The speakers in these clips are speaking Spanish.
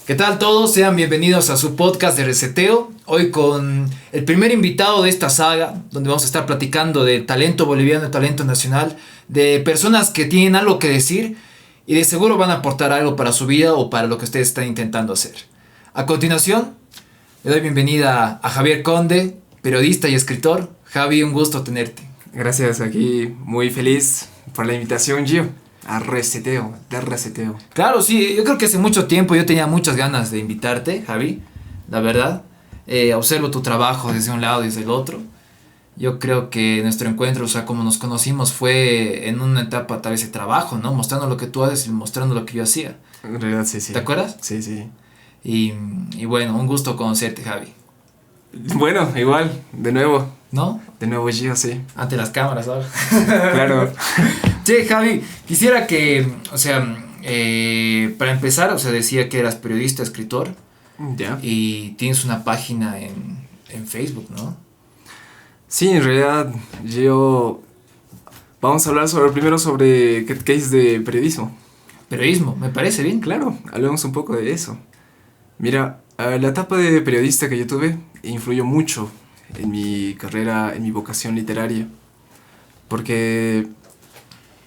¿Qué tal todos? Sean bienvenidos a su podcast de Reseteo. Hoy con el primer invitado de esta saga, donde vamos a estar platicando de talento boliviano, de talento nacional, de personas que tienen algo que decir y de seguro van a aportar algo para su vida o para lo que ustedes están intentando hacer. A continuación, le doy bienvenida a Javier Conde, periodista y escritor. Javi, un gusto tenerte. Gracias, aquí muy feliz por la invitación, Gio, a Reseteo, de Reseteo. Claro, sí, yo creo que hace mucho tiempo yo tenía muchas ganas de invitarte, Javi, la verdad. Observo tu trabajo desde un lado y desde el otro. Yo creo que nuestro encuentro, o sea, como nos conocimos, fue en una etapa tal vez de trabajo, ¿no? Mostrando lo que tú haces y mostrando lo que yo hacía. En realidad, sí, sí. ¿Te acuerdas? Sí, sí. Y bueno, un gusto conocerte, Javi. Bueno, igual, ¿No? de nuevo, Gio, sí. Ante las cámaras ahora. Claro. Che, Javi, quisiera que, o sea, para empezar, o sea, decía que eras periodista, escritor Ya. y tienes una página en Facebook, ¿no? Sí, en realidad, Gio, vamos a hablar primero sobre qué es de periodismo. Periodismo, me parece bien. Claro, hablemos un poco de eso. Mira, la etapa de periodista que yo tuve influyó mucho en mi carrera, en mi vocación literaria, porque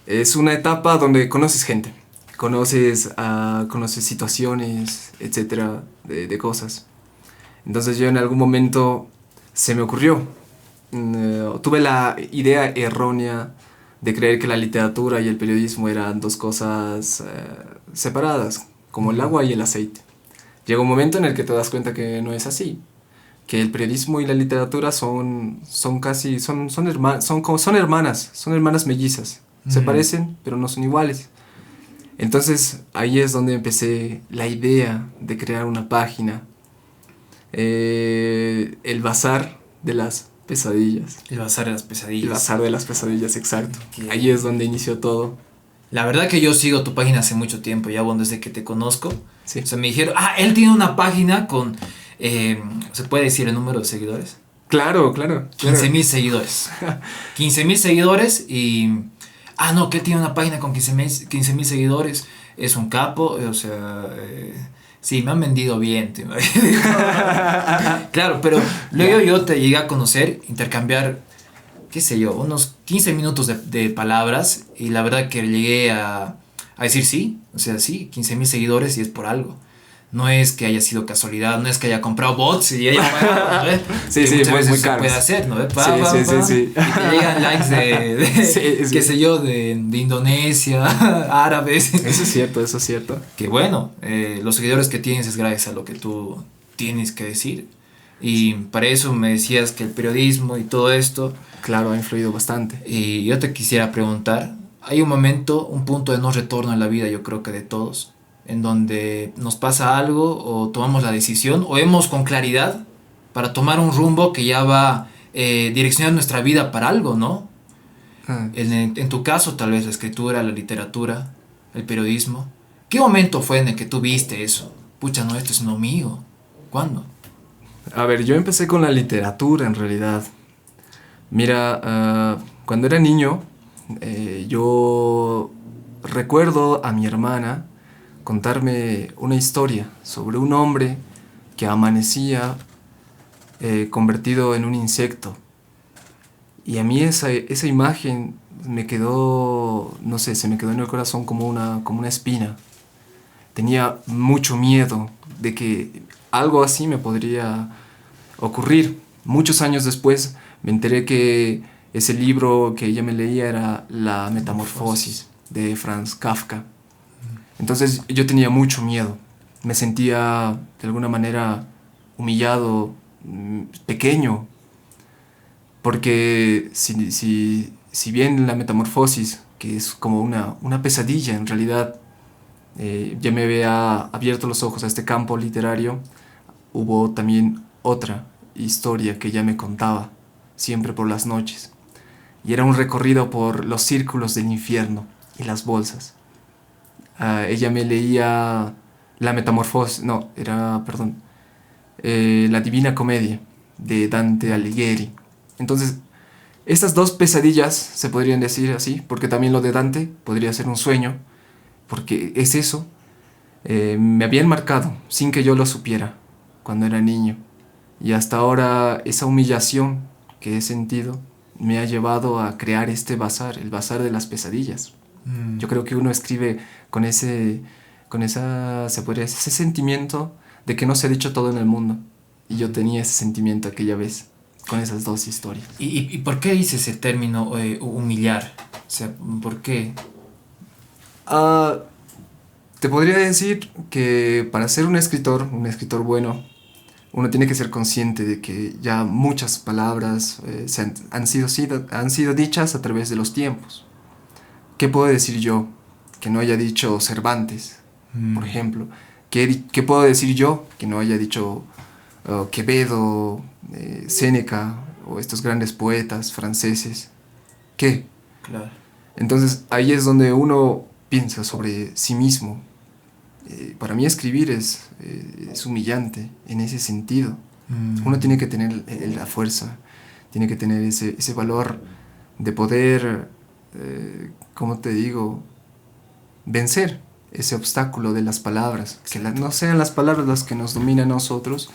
es una etapa donde conoces gente, conoces situaciones, etcétera, de cosas. Entonces yo en algún momento se me ocurrió, tuve la idea errónea de creer que la literatura y el periodismo eran dos cosas separadas, como el agua y el aceite. Llega un momento en el que te das cuenta que no es así, que el periodismo y la literatura son hermanas mellizas. Se parecen, pero no son iguales. Entonces ahí es donde empecé la idea de crear una página, el bazar de las pesadillas. El bazar de las pesadillas. El bazar de las pesadillas, exacto. Okay. Ahí es donde inició todo. La verdad que yo sigo tu página hace mucho tiempo, ya bueno, desde que te conozco. Sí. O sea, me dijeron, él tiene una página con, ¿se puede decir el número de seguidores? Claro. 15,000 seguidores. 15,000 seguidores y... no, que él tiene una página con 15,000 seguidores. Es un capo, o sea... sí, me han vendido bien. Claro, pero luego yo te llegué a conocer, intercambiar, qué sé yo, unos 15 minutos de palabras. Y la verdad que llegué a decir sí. O sea, sí, 15,000 seguidores y es por algo. No es que haya sido casualidad, no es que haya comprado bots y haya pagado, ¿no? Sí, que sí, muchas veces muy se caros. puede hacer, ¿no? Sí. Y te llegan likes de Sí. qué sé yo, de Indonesia, árabes. Eso es cierto. Que bueno, los seguidores que tienes es gracias a lo que tú tienes que decir. Y para eso me decías que el periodismo y todo esto. Claro, ha influido bastante. Y yo te quisiera preguntar, hay un momento, un punto de no retorno en la vida, yo creo que de todos, en donde nos pasa algo o tomamos la decisión o vemos con claridad para tomar un rumbo que ya va direccionando nuestra vida para algo, ¿no? En tu caso, tal vez la escritura, la literatura, el periodismo. ¿Qué momento fue en el que tú viste eso? Pucha, no, esto es lo mío. ¿Cuándo? A ver, yo empecé con la literatura en realidad. Mira, cuando era niño, yo recuerdo a mi hermana contarme una historia sobre un hombre que amanecía convertido en un insecto. Y a mí esa imagen me quedó, no sé, se me quedó en el corazón como una espina. Tenía mucho miedo de que algo así me podría ocurrir. Muchos años después me enteré que ese libro que ella me leía era La Metamorfosis de Franz Kafka. Entonces yo tenía mucho miedo. Me sentía de alguna manera humillado, pequeño. Porque si bien la metamorfosis, que es como una pesadilla en realidad, ya me había abierto los ojos a este campo literario, hubo también otra historia que ella me contaba, siempre por las noches. Y era un recorrido por los círculos del infierno y las bolsas. Ella me leía La Metamorfosis, La Divina Comedia de Dante Alighieri. Entonces, estas dos pesadillas se podrían decir así, porque también lo de Dante podría ser un sueño, porque es eso. me habían marcado sin que yo lo supiera cuando era niño. Y hasta ahora esa humillación que he sentido me ha llevado a crear este bazar, el bazar de las pesadillas. Yo creo que uno escribe con se podría decir, ese sentimiento de que no se ha dicho todo en el mundo. Y yo tenía ese sentimiento aquella vez con esas dos historias. ¿Y por qué dices el término humillar? O sea, ¿por qué? Te podría decir que para ser un escritor bueno, uno tiene que ser consciente de que ya muchas palabras han sido dichas a través de los tiempos. ¿Qué puedo decir yo que no haya dicho Cervantes, por ejemplo? ¿Qué puedo decir yo que no haya dicho Quevedo, Séneca o estos grandes poetas franceses? ¿Qué? Claro. Entonces ahí es donde uno piensa sobre sí mismo. Para mí escribir es humillante en ese sentido. Uno tiene que tener la fuerza, tiene que tener ese valor de poder, ¿cómo te digo?, vencer ese obstáculo de las palabras. Que no sean las palabras las que nos dominan a nosotros,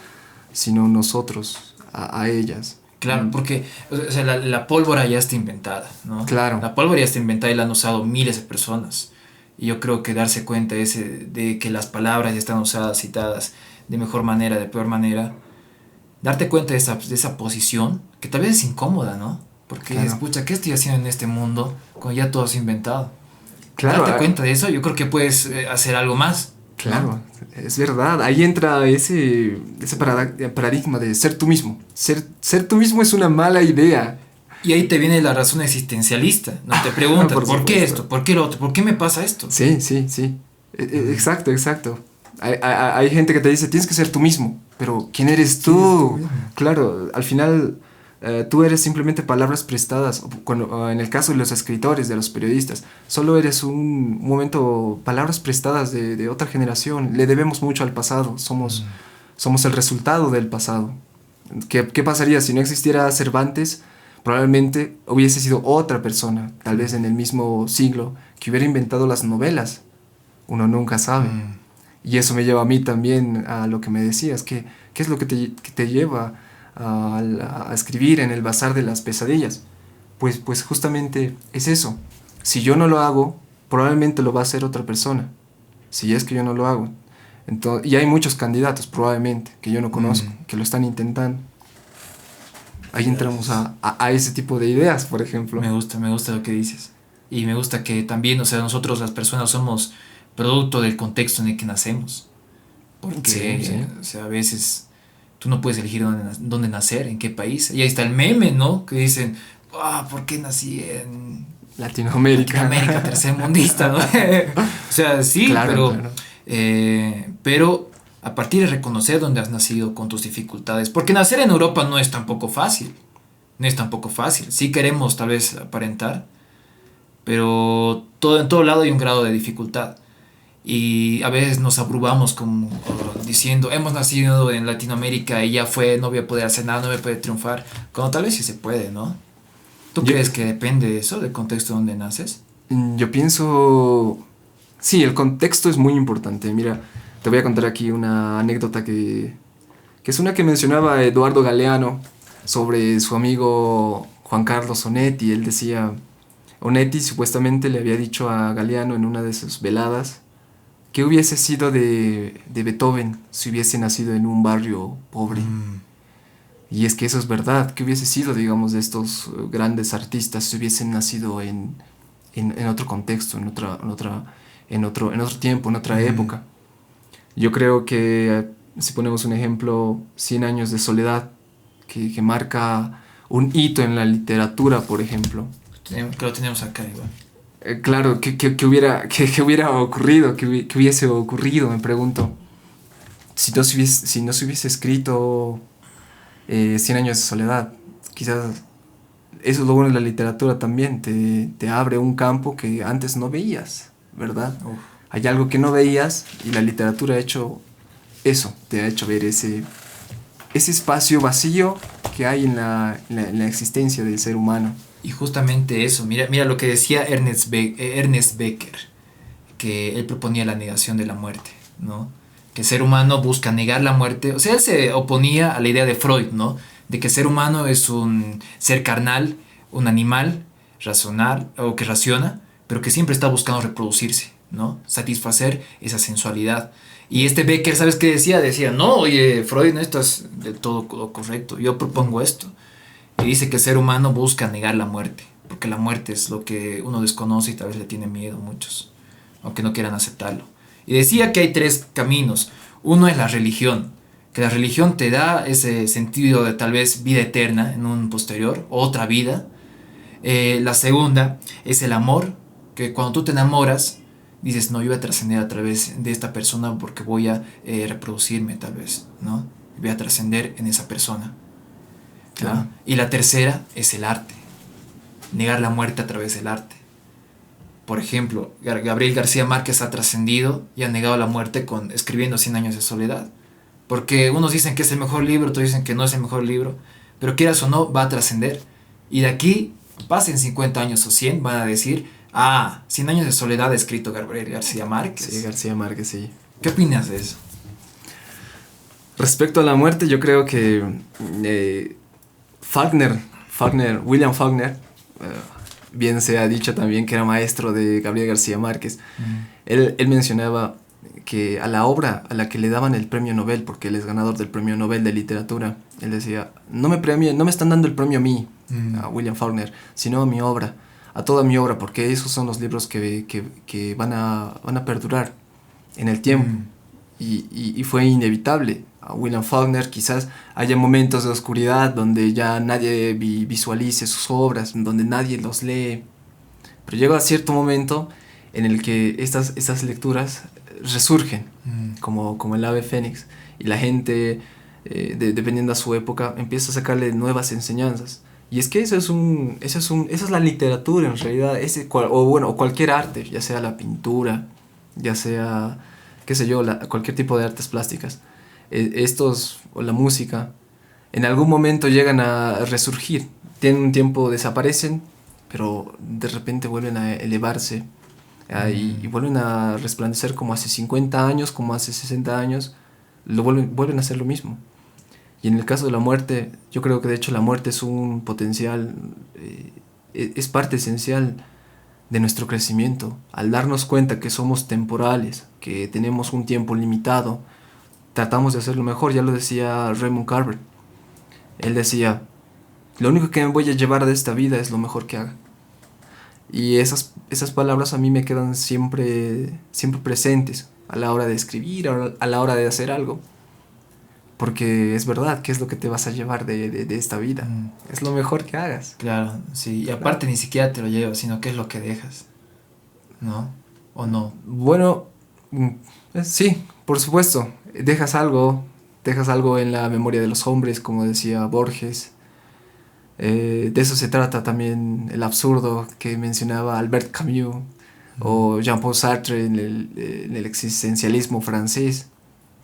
sino nosotros a ellas. Claro, porque o sea, la pólvora ya está inventada, ¿no? Claro. La pólvora ya está inventada y la han usado miles de personas. Y yo creo que darse cuenta de que las palabras ya están usadas, citadas de mejor manera, de peor manera, darte cuenta de esa posición, que tal vez es incómoda, ¿no? Porque Claro. escucha, ¿qué estoy haciendo en este mundo cuando ya todo es inventado? Claro. Darte cuenta de eso, yo creo que puedes hacer algo más. Claro, ¿no? es verdad. Ahí entra ese paradigma de ser tú mismo. Ser tú mismo es una mala idea. Y ahí te viene la razón existencialista, ¿no? Te preguntas, ¿por qué esto? ¿Por qué lo otro? ¿Por qué me pasa esto? Sí. Exacto. Hay gente que te dice, tienes que ser tú mismo. Pero, ¿quién eres tú? Claro, al final tú eres simplemente palabras prestadas. En el caso de los escritores, de los periodistas, solo eres un momento, palabras prestadas de otra generación. Le debemos mucho al pasado. Somos el resultado del pasado. ¿Qué pasaría si no existiera Cervantes? Probablemente hubiese sido otra persona, tal vez en el mismo siglo, que hubiera inventado las novelas. Uno nunca sabe. Y eso me lleva a mí también a lo que me decías. ¿Qué es lo que te lleva a escribir en el bazar de las pesadillas? Pues justamente es eso. Si yo no lo hago, probablemente lo va a hacer otra persona. Si es que yo no lo hago. Y hay muchos candidatos, probablemente, que yo no conozco, que lo están intentando. Ahí entramos a ese tipo de ideas, por ejemplo. Me gusta lo que dices. Y me gusta que también, o sea, nosotros las personas somos producto del contexto en el que nacemos. Porque, Sí. o sea, a veces tú no puedes elegir dónde nacer, en qué país. Y ahí está el meme, ¿no? Que dicen, ¿por qué nací en Latinoamérica tercermundista, ¿no? O sea, sí, claro. Pero a partir de reconocer dónde has nacido con tus dificultades. Porque nacer en Europa no es tampoco fácil. Sí queremos tal vez aparentar, pero en todo lado hay un grado de dificultad. Y a veces nos abrumamos como diciendo, hemos nacido en Latinoamérica y ya fue, no voy a poder hacer nada, no voy a poder triunfar. Cuando tal vez sí se puede, ¿no? ¿Tú crees que depende de eso, del contexto donde naces? Yo pienso... Sí, el contexto es muy importante. Mira, te voy a contar aquí una anécdota que es una que mencionaba Eduardo Galeano sobre su amigo Juan Carlos Onetti. Él decía, Onetti supuestamente le había dicho a Galeano en una de sus veladas que hubiese sido de Beethoven si hubiese nacido en un barrio pobre. Y es que eso es verdad, que hubiese sido, digamos, de estos grandes artistas si hubiesen nacido en otro contexto, en otro tiempo, en otra época. Yo creo que si ponemos un ejemplo, 100 años de soledad, que marca un hito en la literatura, por ejemplo. Que lo tenemos acá igual. Claro, que hubiera ocurrido, que hubiese ocurrido, me pregunto. Si no se hubiese escrito 100 años de soledad, quizás eso es lo bueno de la literatura también, te abre un campo que antes no veías, ¿verdad? Hay algo que no veías y la literatura ha hecho eso, te ha hecho ver ese espacio vacío que hay en la existencia del ser humano. Y justamente eso, mira lo que decía Ernest Becker, que él proponía la negación de la muerte. ¿no? Que el ser humano busca negar la muerte. O sea, él se oponía a la idea de Freud, ¿no? De que el ser humano es un ser carnal, un animal racional o que raciona, pero que siempre está buscando reproducirse, ¿no? Satisfacer esa sensualidad. Y este Becker, ¿sabes qué decía? Decía, no, oye, Freud, no estás del todo correcto. Yo propongo esto. Y dice que el ser humano busca negar la muerte, porque la muerte es lo que uno desconoce y tal vez le tiene miedo a muchos, aunque no quieran aceptarlo. Y decía que hay tres caminos. Uno es la religión, que la religión te da ese sentido de tal vez vida eterna en un posterior, otra vida. La segunda es el amor, que cuando tú te enamoras, dices, no, yo voy a trascender a través de esta persona porque voy a reproducirme tal vez, ¿no? Voy a trascender en esa persona. Claro. ¿No? Y la tercera es el arte, negar la muerte a través del arte. Por ejemplo, Gabriel García Márquez ha trascendido y ha negado la muerte escribiendo Cien años de soledad. Porque unos dicen que es el mejor libro, otros dicen que no es el mejor libro, pero quieras o no, va a trascender. Y de aquí, pasen 50 años o 100, van a decir, ah, Cien años de soledad ha escrito Gabriel García Márquez. Sí, García Márquez, sí. ¿Qué opinas de eso? Respecto a la muerte, yo creo que William Faulkner, bien se ha dicho también que era maestro de Gabriel García Márquez. Él mencionaba que a la obra a la que le daban el premio Nobel, porque él es ganador del premio Nobel de literatura, él decía, no me están dando el premio a mí, a William Faulkner, sino a mi obra, a toda mi obra, porque esos son los libros que van a perdurar en el tiempo. Y fue inevitable. A William Faulkner quizás haya momentos de oscuridad donde ya nadie visualice sus obras, donde nadie los lee, pero llega cierto momento en el que estas lecturas resurgen como el ave fénix, y la gente, dependiendo de su época, empieza a sacarle nuevas enseñanzas. Y es que esa es la literatura en realidad, o cualquier arte, ya sea la pintura, ya sea, qué sé yo, cualquier tipo de artes plásticas. O la música, en algún momento llegan a resurgir, tienen un tiempo, desaparecen, pero de repente vuelven a elevarse, y vuelven a resplandecer como hace 50 años, como hace 60 años, vuelven a hacer lo mismo. Y en el caso de la muerte, yo creo que de hecho la muerte es un potencial, es parte esencial de nuestro crecimiento. Al darnos cuenta que somos temporales, que tenemos un tiempo limitado, tratamos de hacerlo mejor. Ya lo decía Raymond Carver. Él decía, lo único que me voy a llevar de esta vida es lo mejor que haga. Y esas palabras a mí me quedan siempre presentes a la hora de escribir, a la hora de hacer algo. Porque es verdad, ¿qué es lo que te vas a llevar de esta vida? Es lo mejor que hagas. Claro, sí. Y aparte ni siquiera te lo llevas, sino qué es lo que dejas, ¿no? ¿O no? Bueno, sí, por supuesto. Dejas algo en la memoria de los hombres, como decía Borges. De eso se trata también el absurdo que mencionaba Albert Camus o Jean-Paul Sartre en el existencialismo francés,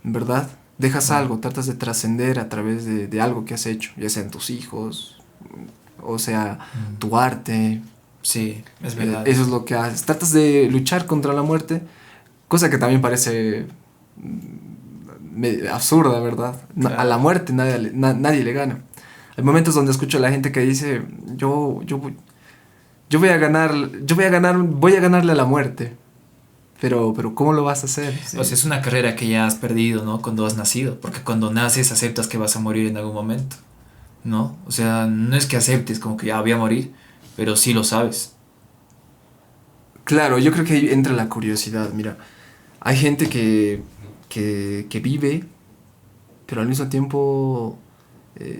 ¿verdad? Dejas algo, tratas de trascender a través de algo que has hecho, ya sean tus hijos, o sea, tu arte. Sí, es verdad. Eso es lo que haces. Tratas de luchar contra la muerte, cosa que también parece absurda, ¿verdad? Claro. A la muerte nadie le gana. Hay momentos donde escucho a la gente que dice, voy a ganarle a la muerte. Pero ¿cómo lo vas a hacer? Sí. O sea, es una carrera que ya has perdido, ¿no? Cuando has nacido, porque cuando naces aceptas que vas a morir en algún momento, ¿no? O sea, no es que aceptes como que ya voy a morir, pero sí lo sabes. Claro, yo creo que ahí entra la curiosidad. Mira, hay gente que vive, pero al mismo tiempo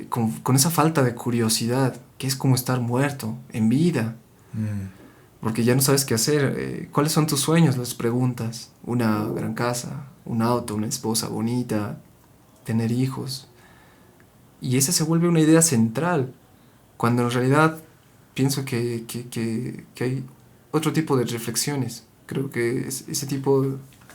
con esa falta de curiosidad, que es como estar muerto, en vida. Porque ya no sabes qué hacer. ¿Cuáles son tus sueños? Les preguntas. Una gran casa, un auto, una esposa bonita, tener hijos. Y esa se vuelve una idea central, cuando en realidad pienso que hay otro tipo de reflexiones. Creo que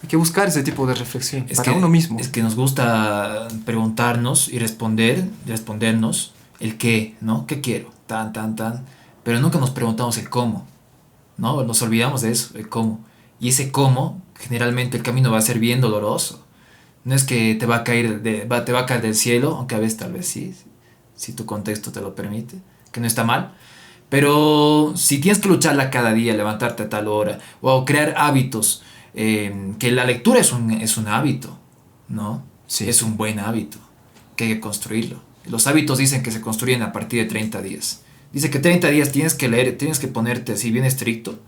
hay que buscar ese tipo de reflexión para uno mismo. Es que nos gusta preguntarnos y respondernos el qué, ¿no? ¿Qué quiero? Pero nunca nos preguntamos el cómo, ¿no? Nos olvidamos de eso, el cómo. Y ese cómo generalmente el camino va a ser bien doloroso. No es que te va a caer, te va a caer del cielo, aunque a veces tal vez sí, si tu contexto te lo permite, que no está mal. Pero si tienes que lucharla cada día, levantarte a tal hora, o crear hábitos, que la lectura es un hábito, ¿no? Sí, Es sí. un buen hábito, que hay que construirlo. Los hábitos dicen que se construyen a partir de 30 días. Dice que 30 días tienes que leer, tienes que ponerte así bien estricto.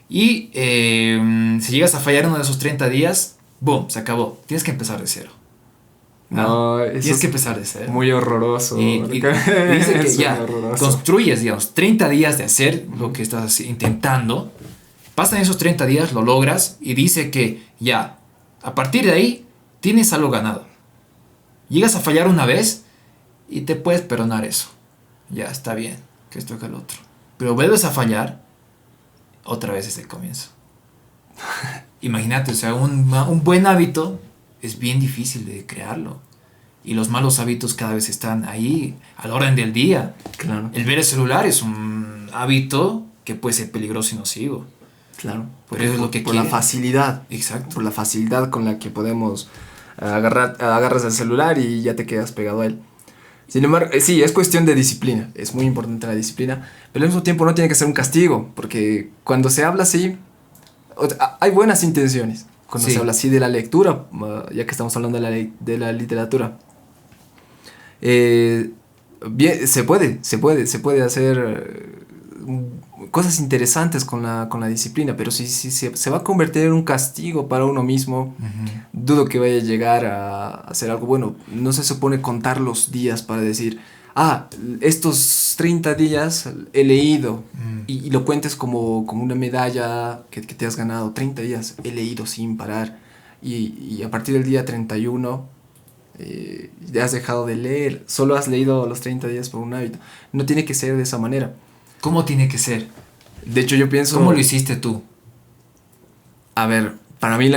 Y si llegas a fallar uno de esos 30 días, boom, se acabó. Tienes que empezar de cero. ¿No? No, eso Tienes que es empezar de cero. muy horroroso. Y dice que Es muy ya horroroso. construyes, digamos, 30 días de hacer lo que estás intentando. Pasan esos 30 días, lo logras y dice que ya, a partir de ahí, tienes algo ganado. Llegas a fallar una vez y te puedes perdonar eso. Ya, está bien, que esto que el otro. Pero vuelves a fallar, otra vez desde el comienzo. Imagínate, o sea, un buen hábito es bien difícil de crearlo. Y los malos hábitos cada vez están ahí, al orden del día. Claro, El ver el celular es un hábito que puede ser peligroso y nocivo. claro. Pero eso es lo que por la quiere. facilidad. Exacto. Por la facilidad con la que podemos agarras el celular y ya te quedas pegado a él. Sin embargo, sí, es cuestión de disciplina. Es muy importante la disciplina. Pero al mismo tiempo no tiene que ser un castigo. Porque cuando se habla así, hay buenas intenciones. Cuando Sí. se habla así de la lectura, ya que estamos hablando de la literatura. Bien, se puede hacer cosas interesantes con la disciplina, pero si se va a convertir en un castigo para uno mismo, dudo que vaya a llegar a hacer algo bueno. No se supone contar los días para decir, estos 30 días he leído, y lo cuentes como una medalla que te has ganado. 30 días he leído sin parar, y a partir del día 31 ya has dejado de leer, solo has leído los 30 días por un hábito. No tiene que ser de esa manera. ¿Cómo tiene que ser? De hecho, yo pienso... ¿Cómo lo hiciste tú? A ver, para mí,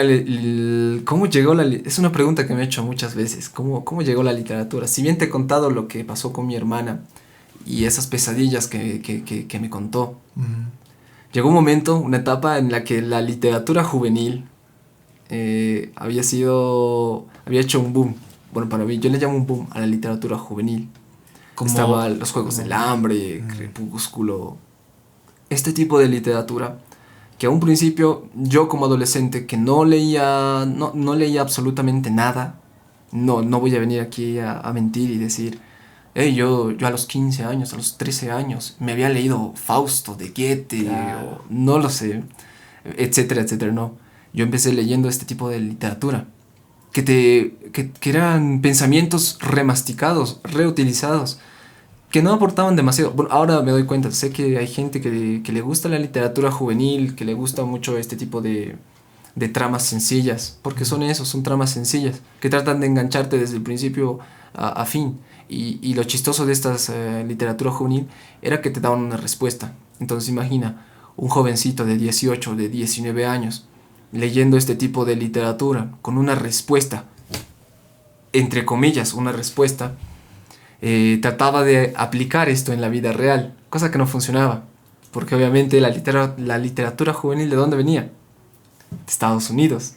¿cómo llegó es una pregunta que me he hecho muchas veces. ¿Cómo llegó la literatura? Si bien te he contado lo que pasó con mi hermana y esas pesadillas que me contó, llegó un momento, una etapa en la que la literatura juvenil había hecho un boom. Bueno, para mí, yo le llamo un boom a la literatura juvenil. Estaban los Juegos del Hambre, Crepúsculo, este tipo de literatura que a un principio yo como adolescente que no leía absolutamente nada, no voy a venir aquí a mentir y decir, hey, yo a los 15 años, a los 13 años me había leído Fausto de Goethe, Claro. o no lo sé, etcétera, etcétera. No, yo empecé leyendo este tipo de literatura que eran pensamientos remasticados, reutilizados, que no aportaban demasiado. Bueno, ahora me doy cuenta, sé que hay gente que le gusta la literatura juvenil, que le gusta mucho este tipo de tramas sencillas, porque son tramas sencillas, que tratan de engancharte desde el principio a fin. Y lo chistoso de estas literatura juvenil era que te daban una respuesta. Entonces imagina, un jovencito de 18, de 19 años, leyendo este tipo de literatura, con una respuesta, entre comillas, una respuesta, trataba de aplicar esto en la vida real, cosa que no funcionaba, porque obviamente la literatura juvenil, ¿de dónde venía? De Estados Unidos.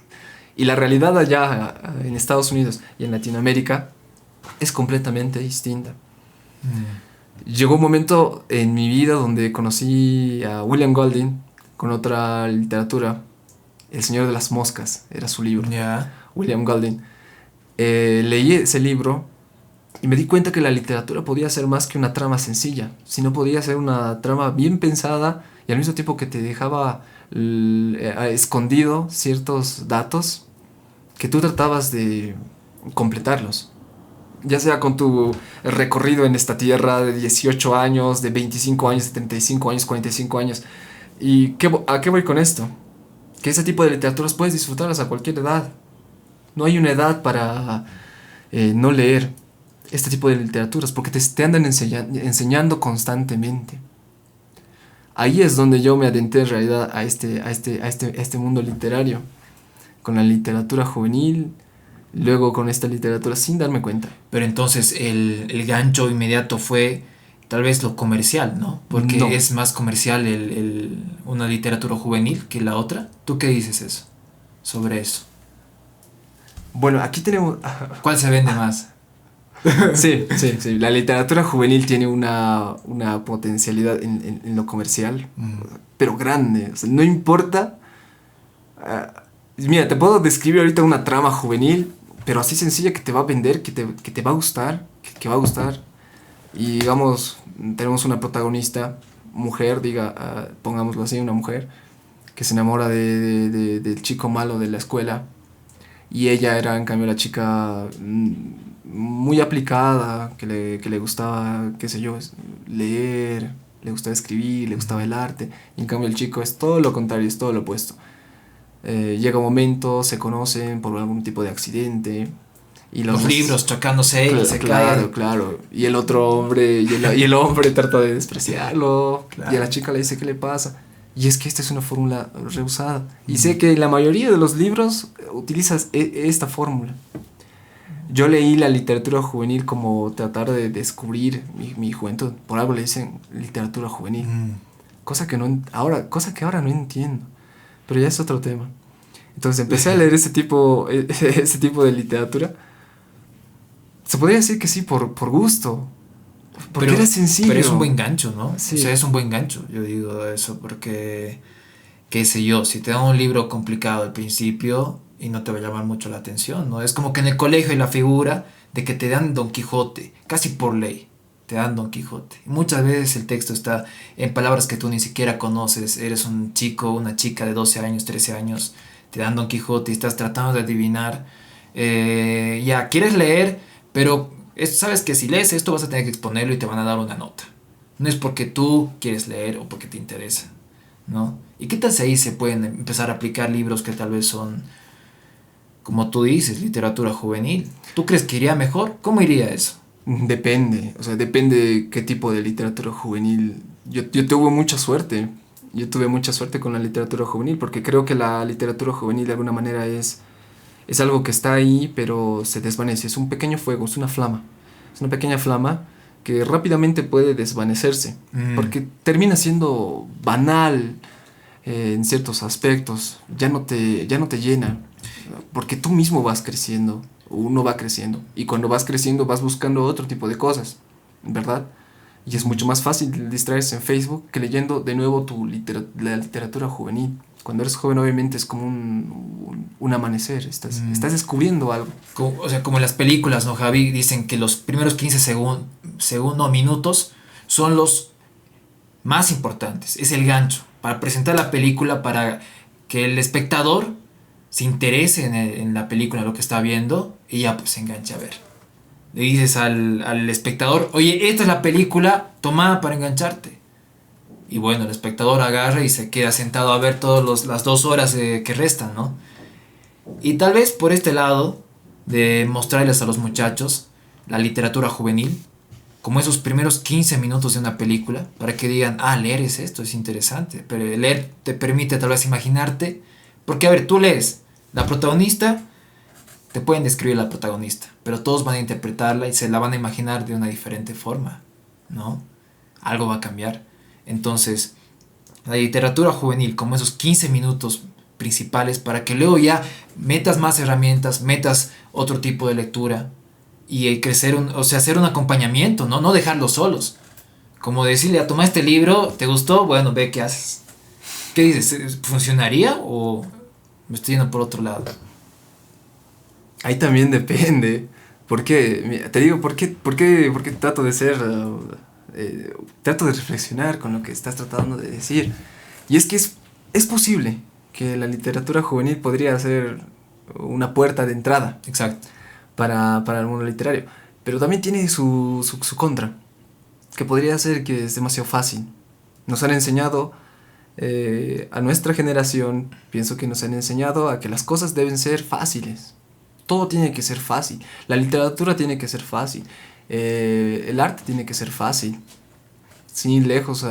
Y la realidad allá en Estados Unidos y en Latinoamérica es completamente distinta. Llegó un momento en mi vida donde conocí a William Golding con otra literatura, El Señor de las Moscas, era su libro. Ya. William Golding. Leí ese libro y me di cuenta que la literatura podía ser más que una trama sencilla, sino podía ser una trama bien pensada y al mismo tiempo que te dejaba escondido ciertos datos que tú tratabas de completarlos. Ya sea con tu recorrido en esta tierra de 18 años, de 25 años, de 35 años, 45 años. ¿Y a qué voy con esto? Que ese tipo de literaturas puedes disfrutarlas a cualquier edad. No hay una edad para no leer este tipo de literaturas, porque te andan enseñando constantemente. Ahí es donde yo me adentré en realidad a este mundo literario, con la literatura juvenil, luego con esta literatura sin darme cuenta. Pero entonces el gancho inmediato fue tal vez lo comercial, ¿no? Porque No. es más comercial una literatura juvenil que la otra. ¿Tú qué dices eso? sobre eso? Bueno, aquí tenemos... ¿Cuál se vende más? Sí, sí, sí. La literatura juvenil tiene una potencialidad en lo comercial, pero grande. O sea, no importa. Mira, te puedo describir ahorita una trama juvenil, pero así sencilla que te va a vender, que te va a gustar, que va a gustar. Y digamos, tenemos una protagonista, mujer, pongámoslo así, una mujer, que se enamora del chico malo de la escuela. Y ella era, en cambio, la chica muy aplicada, que le gustaba, qué sé yo, leer, le gustaba escribir, le gustaba el arte. Y en cambio el chico es todo lo contrario, es todo lo opuesto. Llega un momento, se conocen por algún tipo de accidente. Y Los libros chocándose y se claro, caen. claro. Y el otro hombre, y el hombre trata de despreciarlo. Claro. Y a la chica le dice qué le pasa. Y es que esta es una fórmula rehusada. Y sé que la mayoría de los libros utilizas esta fórmula. Yo leí la literatura juvenil como tratar de descubrir mi juventud. Por algo le dicen literatura juvenil. Cosa que ahora no entiendo. Pero ya es otro tema. Entonces empecé a leer ese tipo de literatura. Se podría decir que sí, por gusto. Porque era sencillo. Pero es un buen gancho, ¿no? Sí. O sea, es un buen gancho, yo digo eso, porque, qué sé yo, si te dan un libro complicado al principio y no te va a llamar mucho la atención, ¿no? Es como que en el colegio hay la figura de que te dan Don Quijote, casi por ley, te dan Don Quijote. Y muchas veces el texto está en palabras que tú ni siquiera conoces, eres un chico, una chica de 12 años, 13 años, te dan Don Quijote y estás tratando de adivinar. Ya, quieres leer, pero sabes que si lees esto vas a tener que exponerlo y te van a dar una nota. No es porque tú quieres leer o porque te interesa, ¿no? ¿Y qué tal si ahí se pueden empezar a aplicar libros que tal vez son, como tú dices, literatura juvenil? ¿Tú crees que iría mejor? ¿Cómo iría eso? Depende, o sea, depende de qué tipo de literatura juvenil. Yo tuve mucha suerte. Yo tuve mucha suerte con la literatura juvenil porque creo que la literatura juvenil de alguna manera es algo que está ahí, pero se desvanece. Es un pequeño fuego, es una flama. Es una pequeña flama que rápidamente puede desvanecerse, porque termina siendo banal en ciertos aspectos. Ya no te llena, porque tú mismo vas creciendo, uno va creciendo, y cuando vas creciendo vas buscando otro tipo de cosas, ¿verdad? Y es mucho más fácil distraerse en Facebook que leyendo de nuevo la literatura juvenil. Cuando eres joven obviamente es como un amanecer, estás descubriendo algo. O sea, como en las películas, ¿no, Javi? Dicen que los primeros 15 segundos, minutos son los más importantes. Es el gancho para presentar la película, para que el espectador se interese en la película, lo que está viendo, y ya pues se engancha a ver. Le dices al espectador, oye, esta es la película tomada para engancharte. Y bueno, el espectador agarra y se queda sentado a ver todas las 2 horas que restan, ¿no? Y tal vez por este lado de mostrarles a los muchachos la literatura juvenil, como esos primeros 15 minutos de una película, para que digan, leer es esto, es interesante. Pero leer te permite tal vez imaginarte, porque a ver, tú lees, la protagonista, te pueden describir la protagonista, pero todos van a interpretarla y se la van a imaginar de una diferente forma, ¿no? Algo va a cambiar. Entonces, la literatura juvenil, como esos 15 minutos principales, para que luego ya metas más herramientas, metas otro tipo de lectura y crecer, hacer un acompañamiento, ¿no? No dejarlos solos. Como decirle, toma este libro, ¿te gustó? Bueno, ve qué haces. ¿Qué dices? ¿Funcionaría o me estoy yendo por otro lado? Ahí también depende. ¿Por qué? Mira, te digo, ¿por qué trato de ser... trato de reflexionar con lo que estás tratando de decir? Y es que es posible que la literatura juvenil podría ser una puerta de entrada. Exacto. Para el mundo literario. Pero también tiene su contra, que podría ser que es demasiado fácil. Nos han enseñado, a nuestra generación, pienso que nos han enseñado a que las cosas deben ser fáciles. Todo tiene que ser fácil. La literatura tiene que ser fácil. El arte tiene que ser fácil. Sin ir lejos,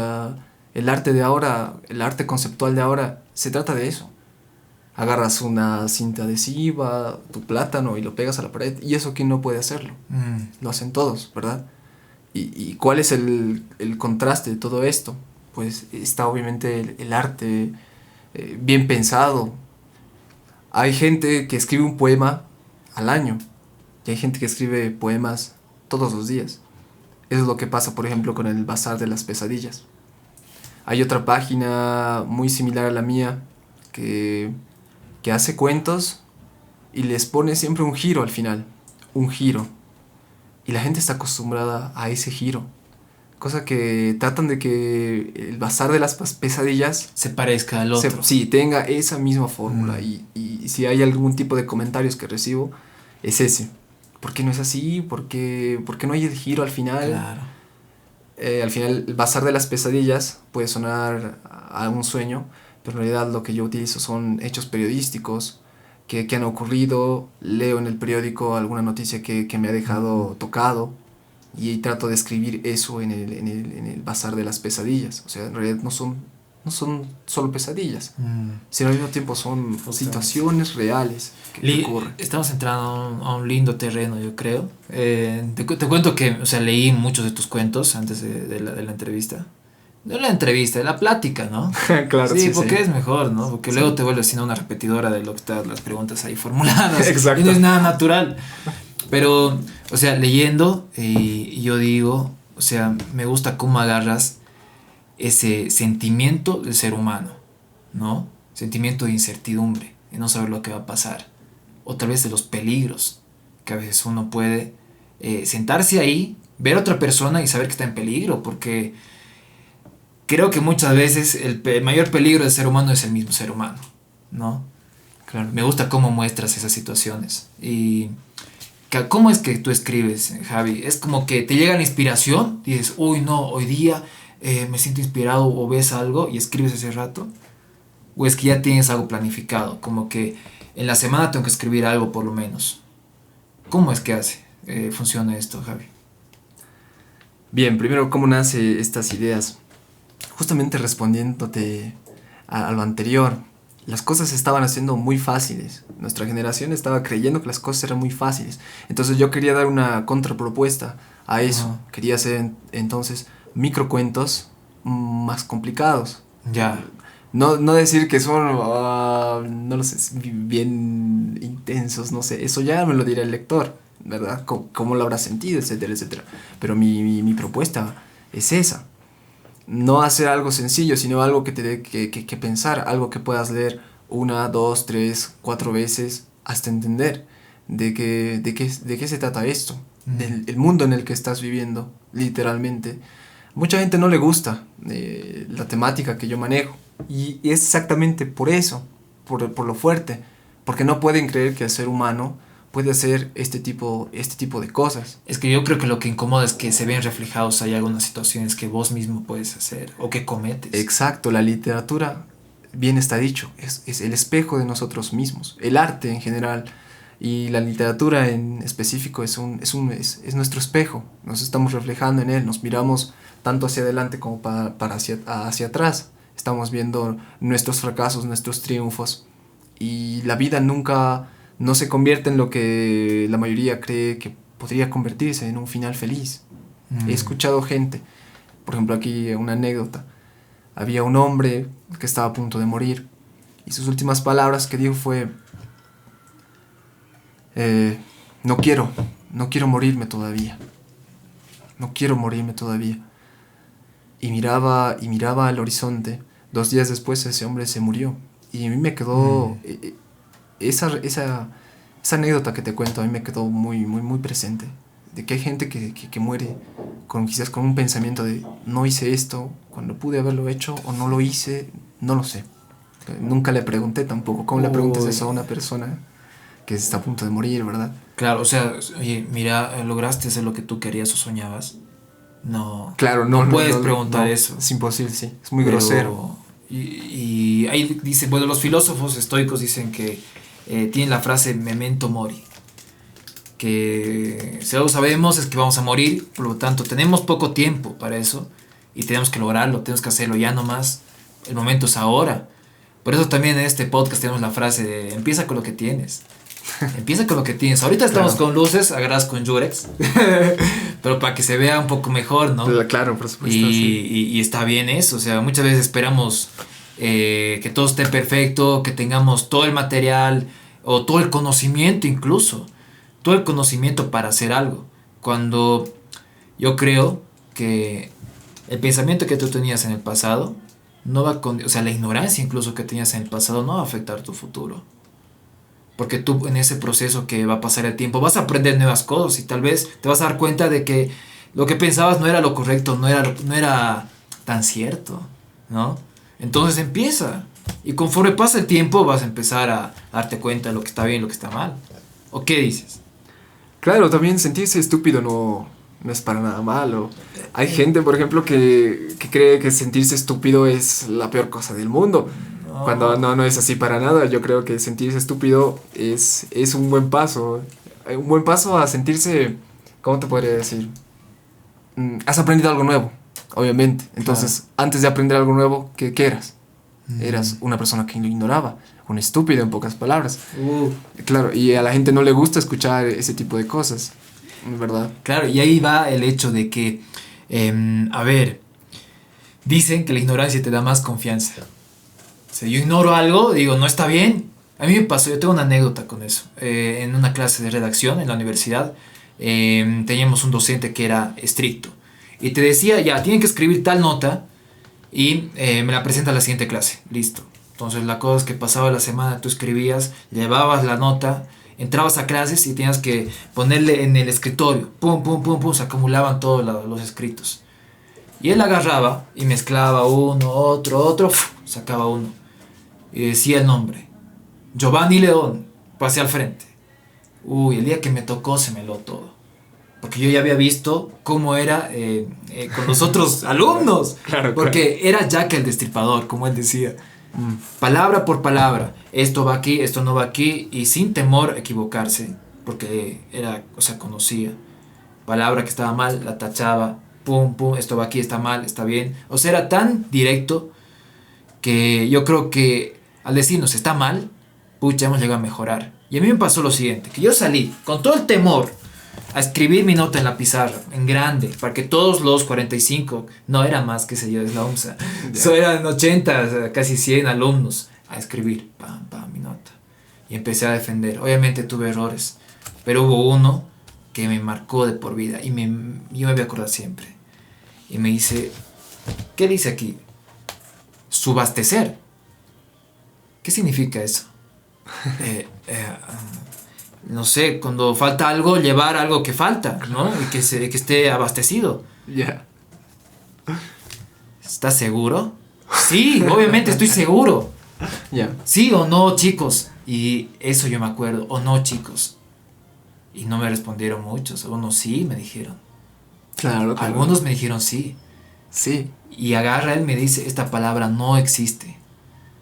el arte de ahora, el arte conceptual de ahora, se trata de eso. Agarras una cinta adhesiva, tu plátano y lo pegas a la pared. Y eso, ¿quién no puede hacerlo? Lo hacen todos, ¿verdad? ¿Y cuál es el contraste de todo esto? Pues está obviamente el arte bien pensado. Hay gente que escribe un poema al año y hay gente que escribe poemas todos los días. Eso es lo que pasa, por ejemplo, con el Bazar de las Pesadillas. Hay otra página muy similar a la mía que hace cuentos y les pone siempre un giro al final. Un giro. Y la gente está acostumbrada a ese giro. Cosa que tratan de que el Bazar de las Pesadillas se parezca al otro. Sí, tenga esa misma fórmula. Y si hay algún tipo de comentarios que recibo, es ese. ¿Por qué no es así? ¿Por qué no hay el giro al final? Claro. Al final, el Bazar de las Pesadillas puede sonar a un sueño, pero en realidad lo que yo utilizo son hechos periodísticos que han ocurrido. Leo en el periódico alguna noticia que me ha dejado tocado y trato de escribir eso en el Bazar de las Pesadillas. O sea, en realidad no son solo pesadillas, sino al mismo tiempo son situaciones reales que ocurren. Estamos entrando a un lindo terreno, yo creo. Te cuento que, o sea, leí muchos de tus cuentos antes de la entrevista. No la entrevista, de la plática, ¿no? Claro, sí, porque es mejor, ¿no? Porque luego te vuelves siendo una repetidora de lo que están las preguntas ahí formuladas. Exacto. Y no es nada natural. Pero, o sea, leyendo, y yo digo, o sea, me gusta cómo agarras ese sentimiento del ser humano, ¿no? Sentimiento de incertidumbre, de no saber lo que va a pasar. O tal vez de los peligros, que a veces uno puede sentarse ahí, ver a otra persona y saber que está en peligro, porque creo que muchas veces el mayor peligro del ser humano es el mismo ser humano, ¿no? Claro. Me gusta cómo muestras esas situaciones. Y ¿cómo es que tú escribes, Javi? Es como que te llega la inspiración, dices, uy, no, hoy día me siento inspirado, o ves algo y escribes ese rato. O es que ya tienes algo planificado, como que en la semana tengo que escribir algo por lo menos. ¿Cómo es que funciona esto, Javi? Bien, primero, ¿cómo nace estas ideas? Justamente respondiéndote a lo anterior, las cosas se estaban haciendo muy fáciles. Nuestra generación estaba creyendo que las cosas eran muy fáciles. Entonces yo quería dar una contrapropuesta a eso. Uh-huh. Quería hacer entonces microcuentos más complicados. Ya. No decir que son, no lo sé, bien intensos, no sé. Eso ya me lo dirá el lector, ¿verdad? Cómo lo habrá sentido, etcétera, etcétera. Pero mi propuesta es esa. No hacer algo sencillo, sino algo que te dé que pensar, algo que puedas leer 1, 2, 3, 4 veces hasta entender de qué se trata esto, del mundo en el que estás viviendo, literalmente. Mucha gente no le gusta la temática que yo manejo y es exactamente por eso, por lo fuerte, porque no pueden creer que el ser humano puede hacer este tipo de cosas. Es que yo creo que lo que incomoda es que se ven reflejados ahí algunas situaciones que vos mismo puedes hacer o que cometes. Exacto, la literatura, bien está dicho, es el espejo de nosotros mismos. El arte en general y la literatura en específico es nuestro espejo. Nos estamos reflejando en él, nos miramos tanto hacia adelante como para hacia atrás. Estamos viendo nuestros fracasos, nuestros triunfos, y la vida nunca no se convierte en lo que la mayoría cree que podría convertirse, en un final feliz. He escuchado gente, por ejemplo aquí una anécdota, había un hombre que estaba a punto de morir y sus últimas palabras que dijo fue no quiero morirme todavía, no quiero morirme todavía. Y miraba al horizonte. 2 días después ese hombre se murió. Y a mí me quedó esa anécdota que te cuento, a mí me quedó muy, muy, muy presente. De que hay gente que muere quizás con un pensamiento de no hice esto cuando pude haberlo hecho, o no lo hice, no lo sé. Nunca le pregunté tampoco. ¿Cómo le preguntas eso a una persona que está a punto de morir, verdad? Claro, o sea, oye, mira, ¿lograste hacer lo que tú querías o soñabas? No. Claro, no puedes preguntar eso. Es imposible, sí. Es muy grosero. Y ahí dice, bueno, los filósofos estoicos dicen que tienen la frase memento mori, que si algo sabemos es que vamos a morir, por lo tanto tenemos poco tiempo para eso y tenemos que lograrlo, tenemos que hacerlo ya nomás, el momento es ahora. Por eso también en este podcast tenemos la frase de empieza con lo que tienes. Empieza con lo que tienes. Ahorita estamos con luces, agarras con Yurex, pero para que se vea un poco mejor, ¿no? Claro, por supuesto. Y está bien eso. O sea, muchas veces esperamos que todo esté perfecto, que tengamos todo el material, o todo el conocimiento incluso, todo el conocimiento para hacer algo. Cuando yo creo que el pensamiento que tú tenías en el pasado no va con, o sea, la ignorancia incluso que tenías en el pasado no va a afectar tu futuro. Porque tú en ese proceso que va a pasar el tiempo vas a aprender nuevas cosas y tal vez te vas a dar cuenta de que lo que pensabas no era lo correcto, no era tan cierto, ¿no? Entonces empieza. Y conforme pasa el tiempo vas a empezar a darte cuenta de lo que está bien y lo que está mal. ¿O qué dices? Claro, también sentirse estúpido no es para nada malo. Hay gente, por ejemplo, que cree que sentirse estúpido es la peor cosa del mundo. No. Cuando no es así para nada. Yo creo que sentirse estúpido es un buen paso. Un buen paso a sentirse, ¿cómo te podría decir? Has aprendido algo nuevo, obviamente. Entonces, antes de aprender algo nuevo, ¿qué eras? Eras una persona que lo ignoraba, un estúpido en pocas palabras. Claro, y a la gente no le gusta escuchar ese tipo de cosas, ¿verdad? Claro, y ahí va el hecho de que, a ver, dicen que la ignorancia te da más confianza. O sea, yo ignoro algo, digo, no está bien. A mí me pasó, yo tengo una anécdota con eso. En una clase de redacción en la universidad, teníamos un docente que era estricto. Y te decía, ya, tienen que escribir tal nota y me la presenta a la siguiente clase. Listo. Entonces la cosa es que pasaba la semana, tú escribías, llevabas la nota, entrabas a clases y tenías que ponerle en el escritorio. Pum, pum, pum, pum, se acumulaban todos los escritos. Y él agarraba y mezclaba uno, otro, sacaba uno. Y decía el nombre. Giovanni León, pasé al frente. Uy, el día que me tocó se me heló todo. Porque yo ya había visto cómo era con los otros alumnos. Claro, porque era Jack el Destripador, como él decía. Palabra por palabra. Esto va aquí, esto no va aquí. Y sin temor a equivocarse. Porque era, o sea, conocía. Palabra que estaba mal, la tachaba. Pum, pum, esto va aquí, está mal, está bien. O sea, era tan directo que yo creo que al decirnos está mal, pucha, hemos llegado a mejorar. Y a mí me pasó lo siguiente, que yo salí con todo el temor a escribir mi nota en la pizarra, en grande, para que todos los 45, no era más, qué sé yo, es la UNSA, so eran 80, casi 100 alumnos a escribir, pam, pam, mi nota. Y empecé a defender. Obviamente tuve errores, pero hubo uno que me marcó de por vida y yo me voy a acordar siempre. Y me dice, ¿qué dice aquí? Subastecer. ¿Qué significa eso? No sé, cuando falta algo, llevar algo que falta, ¿no? Y que esté abastecido. Ya. ¿Estás seguro? Sí, obviamente estoy seguro. Ya. Sí o no, chicos. Y eso yo me acuerdo. O no, chicos. Y no me respondieron muchos. Algunos sí me dijeron. Claro. Algunos me dijeron sí. Sí. Y agarra él me dice, esta palabra no existe.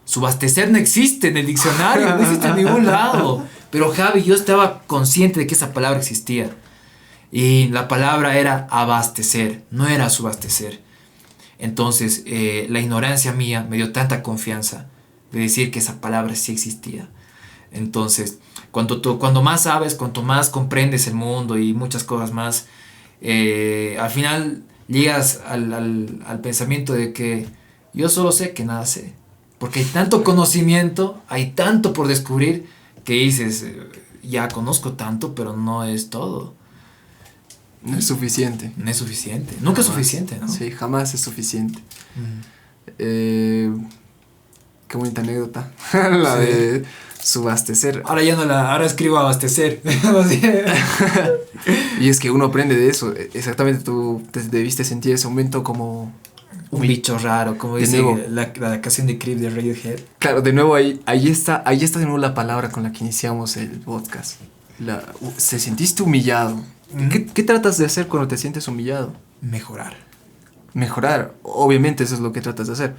Subastecer no existe en el diccionario, no existe en ningún lado. Pero Javi, yo estaba consciente de que esa palabra existía. Y la palabra era abastecer, no era subastecer. Entonces, la ignorancia mía me dio tanta confianza de decir que esa palabra sí existía. Entonces, cuando más sabes, cuanto más comprendes el mundo y muchas cosas más, al final llegas al pensamiento de que yo solo sé que nada sé. Porque hay tanto conocimiento, hay tanto por descubrir, que dices, ya conozco tanto, pero no es todo. No es suficiente. No es suficiente. Nunca es suficiente, ¿no? Sí, jamás es suficiente. Qué bonita anécdota. La Sí. de subastecer. Ahora ya no ahora escribo abastecer. Y es que uno aprende de eso. Exactamente, tú te debiste sentir ese momento como Un bicho raro, como De dice nuevo. la canción de Creep de Radiohead. Claro, de nuevo ahí está de nuevo la palabra con la que iniciamos el podcast. Se sentiste humillado. ¿Qué tratas de hacer cuando te sientes humillado? Mejorar. Mejorar. Obviamente eso es lo que tratas de hacer.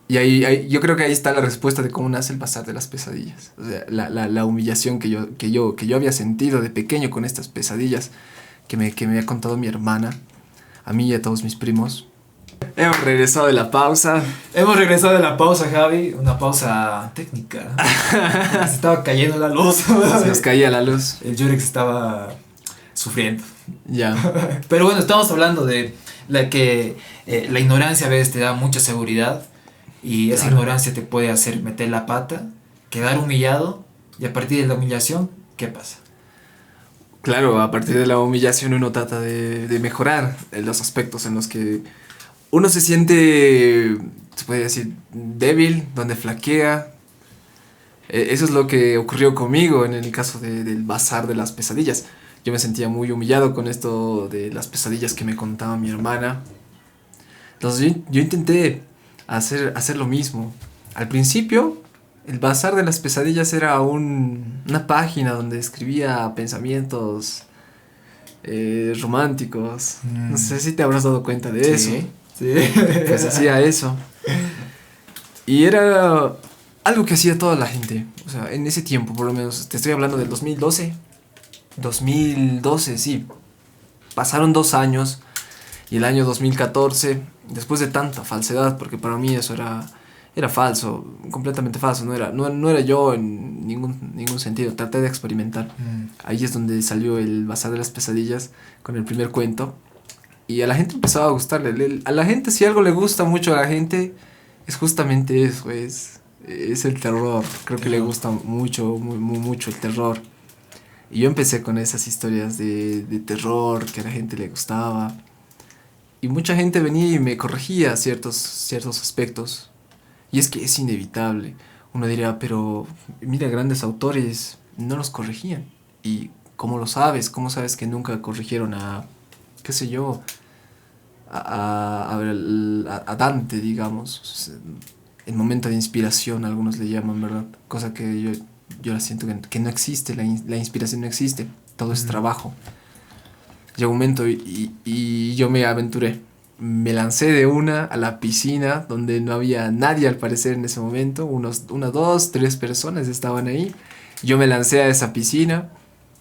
Y yo creo que ahí está la respuesta de cómo nace el pasar de las pesadillas. O sea, la humillación que yo había sentido de pequeño con estas pesadillas que me ha contado mi hermana, a mí y a todos mis primos. Hemos regresado de la pausa. Hemos regresado de la pausa, Javi. Una pausa técnica. Se estaba cayendo la luz. Se nos caía la luz. El Jurex estaba sufriendo. Ya. Pero bueno, estamos hablando de la ignorancia a veces te da mucha seguridad. Y esa ignorancia te puede hacer meter la pata, quedar humillado Y a partir de la humillación, ¿qué pasa? Claro, a partir de la humillación uno trata de mejorar los aspectos en los que uno se siente, se puede decir, débil, donde flaquea. Eso es lo que ocurrió conmigo en el caso del bazar de las pesadillas. Yo me sentía muy humillado con esto de las pesadillas que me contaba mi hermana. Entonces yo intenté hacer lo mismo. Al principio, el bazar de las pesadillas era una página donde escribía pensamientos románticos. No sé si te habrás dado cuenta de eso. Sí. Pues hacía eso. Y era algo que hacía toda la gente. O sea, en ese tiempo, por lo menos, te estoy hablando del 2012. 2012, sí. Pasaron 2 años y el año 2014, después de tanta falsedad, porque para mí eso era falso, completamente falso, no era yo en ningún sentido, traté de experimentar. Ahí es donde salió el Bazar de las Pesadillas con el primer cuento y a la gente empezaba a gustarle. A la gente, si algo le gusta mucho a la gente, es justamente eso, es el terror. Creo que le gusta mucho, mucho el terror. Y yo empecé con esas historias de terror que a la gente le gustaba. Y mucha gente venía y me corregía ciertos aspectos. Y es que es inevitable. Uno diría, pero mira, grandes autores no los corregían. ¿Y cómo lo sabes? ¿Cómo sabes que nunca corrigieron qué sé yo, a Dante, digamos? El momento de inspiración, algunos le llaman, ¿verdad? Cosa que yo la siento que no existe, la inspiración no existe, todo es trabajo. Llegó un momento y yo me aventuré. Me lancé de una a la piscina donde no había nadie al parecer en ese momento. 2, 3 personas estaban ahí. Yo me lancé a esa piscina.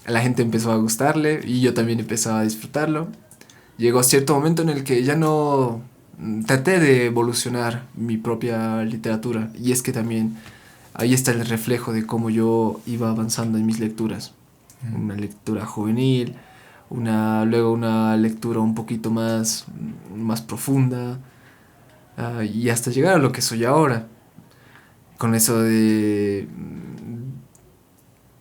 A la gente empezó a gustarle y yo también empezaba a disfrutarlo. Llegó cierto momento en el que ya no... Traté de evolucionar mi propia literatura. Y es que también ahí está el reflejo de cómo yo iba avanzando en mis lecturas. Una lectura juvenil, luego una lectura un poquito más profunda, y hasta llegar a lo que soy ahora. Con eso de...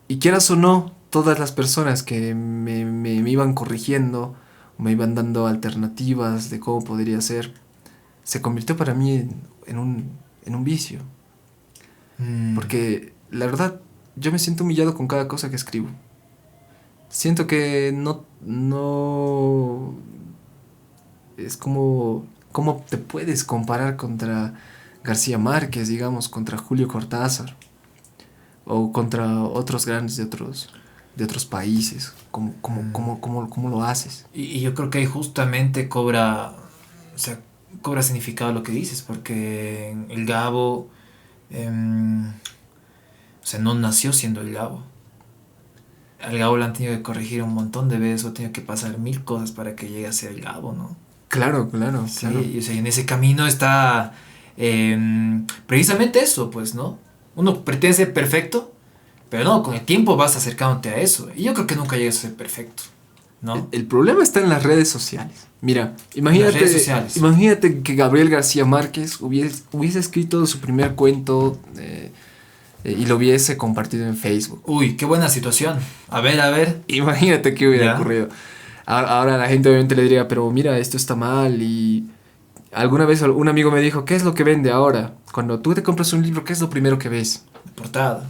Y quieras o no, todas las personas que me iban corrigiendo, me iban dando alternativas de cómo podría ser, se convirtió para mí en un vicio. Porque la verdad, yo me siento humillado con cada cosa que escribo. Siento que no es como cómo te puedes comparar contra García Márquez, digamos, contra Julio Cortázar o contra otros grandes de otros países. ¿Cómo lo haces? Y yo creo que ahí justamente cobra significado lo que dices, porque el Gabo, no nació siendo el Gabo. Al Gabo lo han tenido que corregir un montón de veces, o ha tenido que pasar 1000 cosas para que llegue a ser el Gabo, ¿no? Claro. Sí, claro. y, en ese camino está precisamente eso, pues, ¿no? Uno pretende ser perfecto, pero no, con el tiempo vas acercándote a eso. Y yo creo que nunca llegas a ser perfecto, ¿no? El problema está en las redes sociales. Mira, imagínate que Gabriel García Márquez hubiese escrito su primer cuento y lo hubiese compartido en Facebook. Uy, qué buena situación. A ver. Imagínate qué hubiera ocurrido. Ahora la gente obviamente le diría, pero mira, esto está mal. Y alguna vez un amigo me dijo, ¿qué es lo que vende ahora? Cuando tú te compras un libro, ¿qué es lo primero que ves? Portada.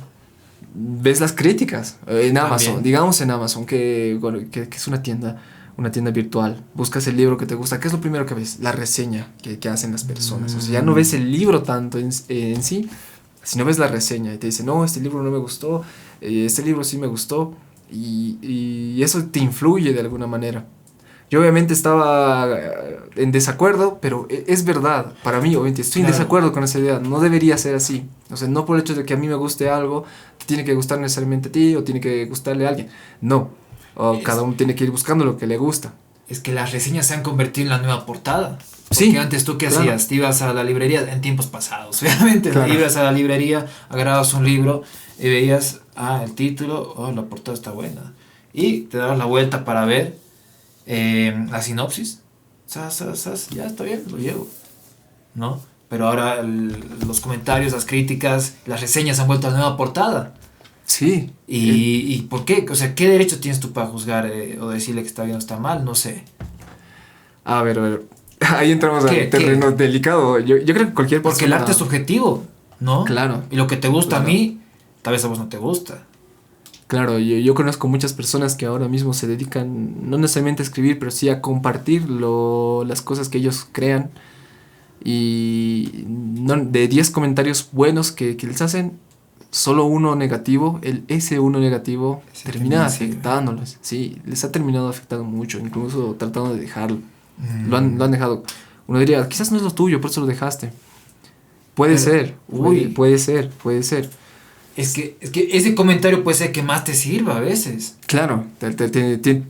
Ves las críticas en Amazon, También. digamos en Amazon, que es una tienda virtual. Buscas el libro que te gusta, ¿qué es lo primero que ves? La reseña que hacen las personas. O sea, ya no ves el libro tanto en sí, sino ves la reseña y te dicen, no, este libro no me gustó, este libro sí me gustó, y eso te influye de alguna manera. Yo obviamente estaba en desacuerdo, pero es verdad, para mí obviamente estoy en desacuerdo con esa idea, no debería ser así. O sea, no por el hecho de que a mí me guste algo, te tiene que gustar necesariamente a ti o tiene que gustarle a alguien. No, cada uno tiene que ir buscando lo que le gusta. Es que las reseñas se han convertido en la nueva portada. Porque Sí, antes tú qué hacías, te ibas a la librería en tiempos pasados, obviamente, ibas a la librería, agarrabas un libro y veías, el título, la portada está buena. Y te dabas la vuelta para ver la sinopsis, ya está bien, lo llevo, ¿no? Pero ahora los comentarios, las críticas, las reseñas han vuelto a la nueva portada. Sí. ¿Y por qué? O sea, ¿qué derecho tienes tú para juzgar o decirle que está bien o está mal? No sé. A ver. Ahí entramos ¿Qué? al terreno delicado. Yo creo que cualquier Porque el persona... arte es subjetivo, ¿no? Claro. Y lo que te gusta a Claro. mí, tal vez a vos no te gusta. Claro, yo conozco muchas personas que ahora mismo se dedican no necesariamente a escribir, pero sí a compartir las cosas que ellos crean. Y no, de 10 comentarios buenos que les hacen, solo uno negativo, ese uno negativo Ese termina termina, sí. afectándolos. Sí, les ha terminado afectando mucho, incluso tratando de dejarlo. Mm. Lo han dejado. Uno diría, quizás no es lo tuyo, por eso lo dejaste. Puede Pero, ser, uy, puede ser, puede ser. es que ese comentario puede ser que más te sirva a veces. Claro,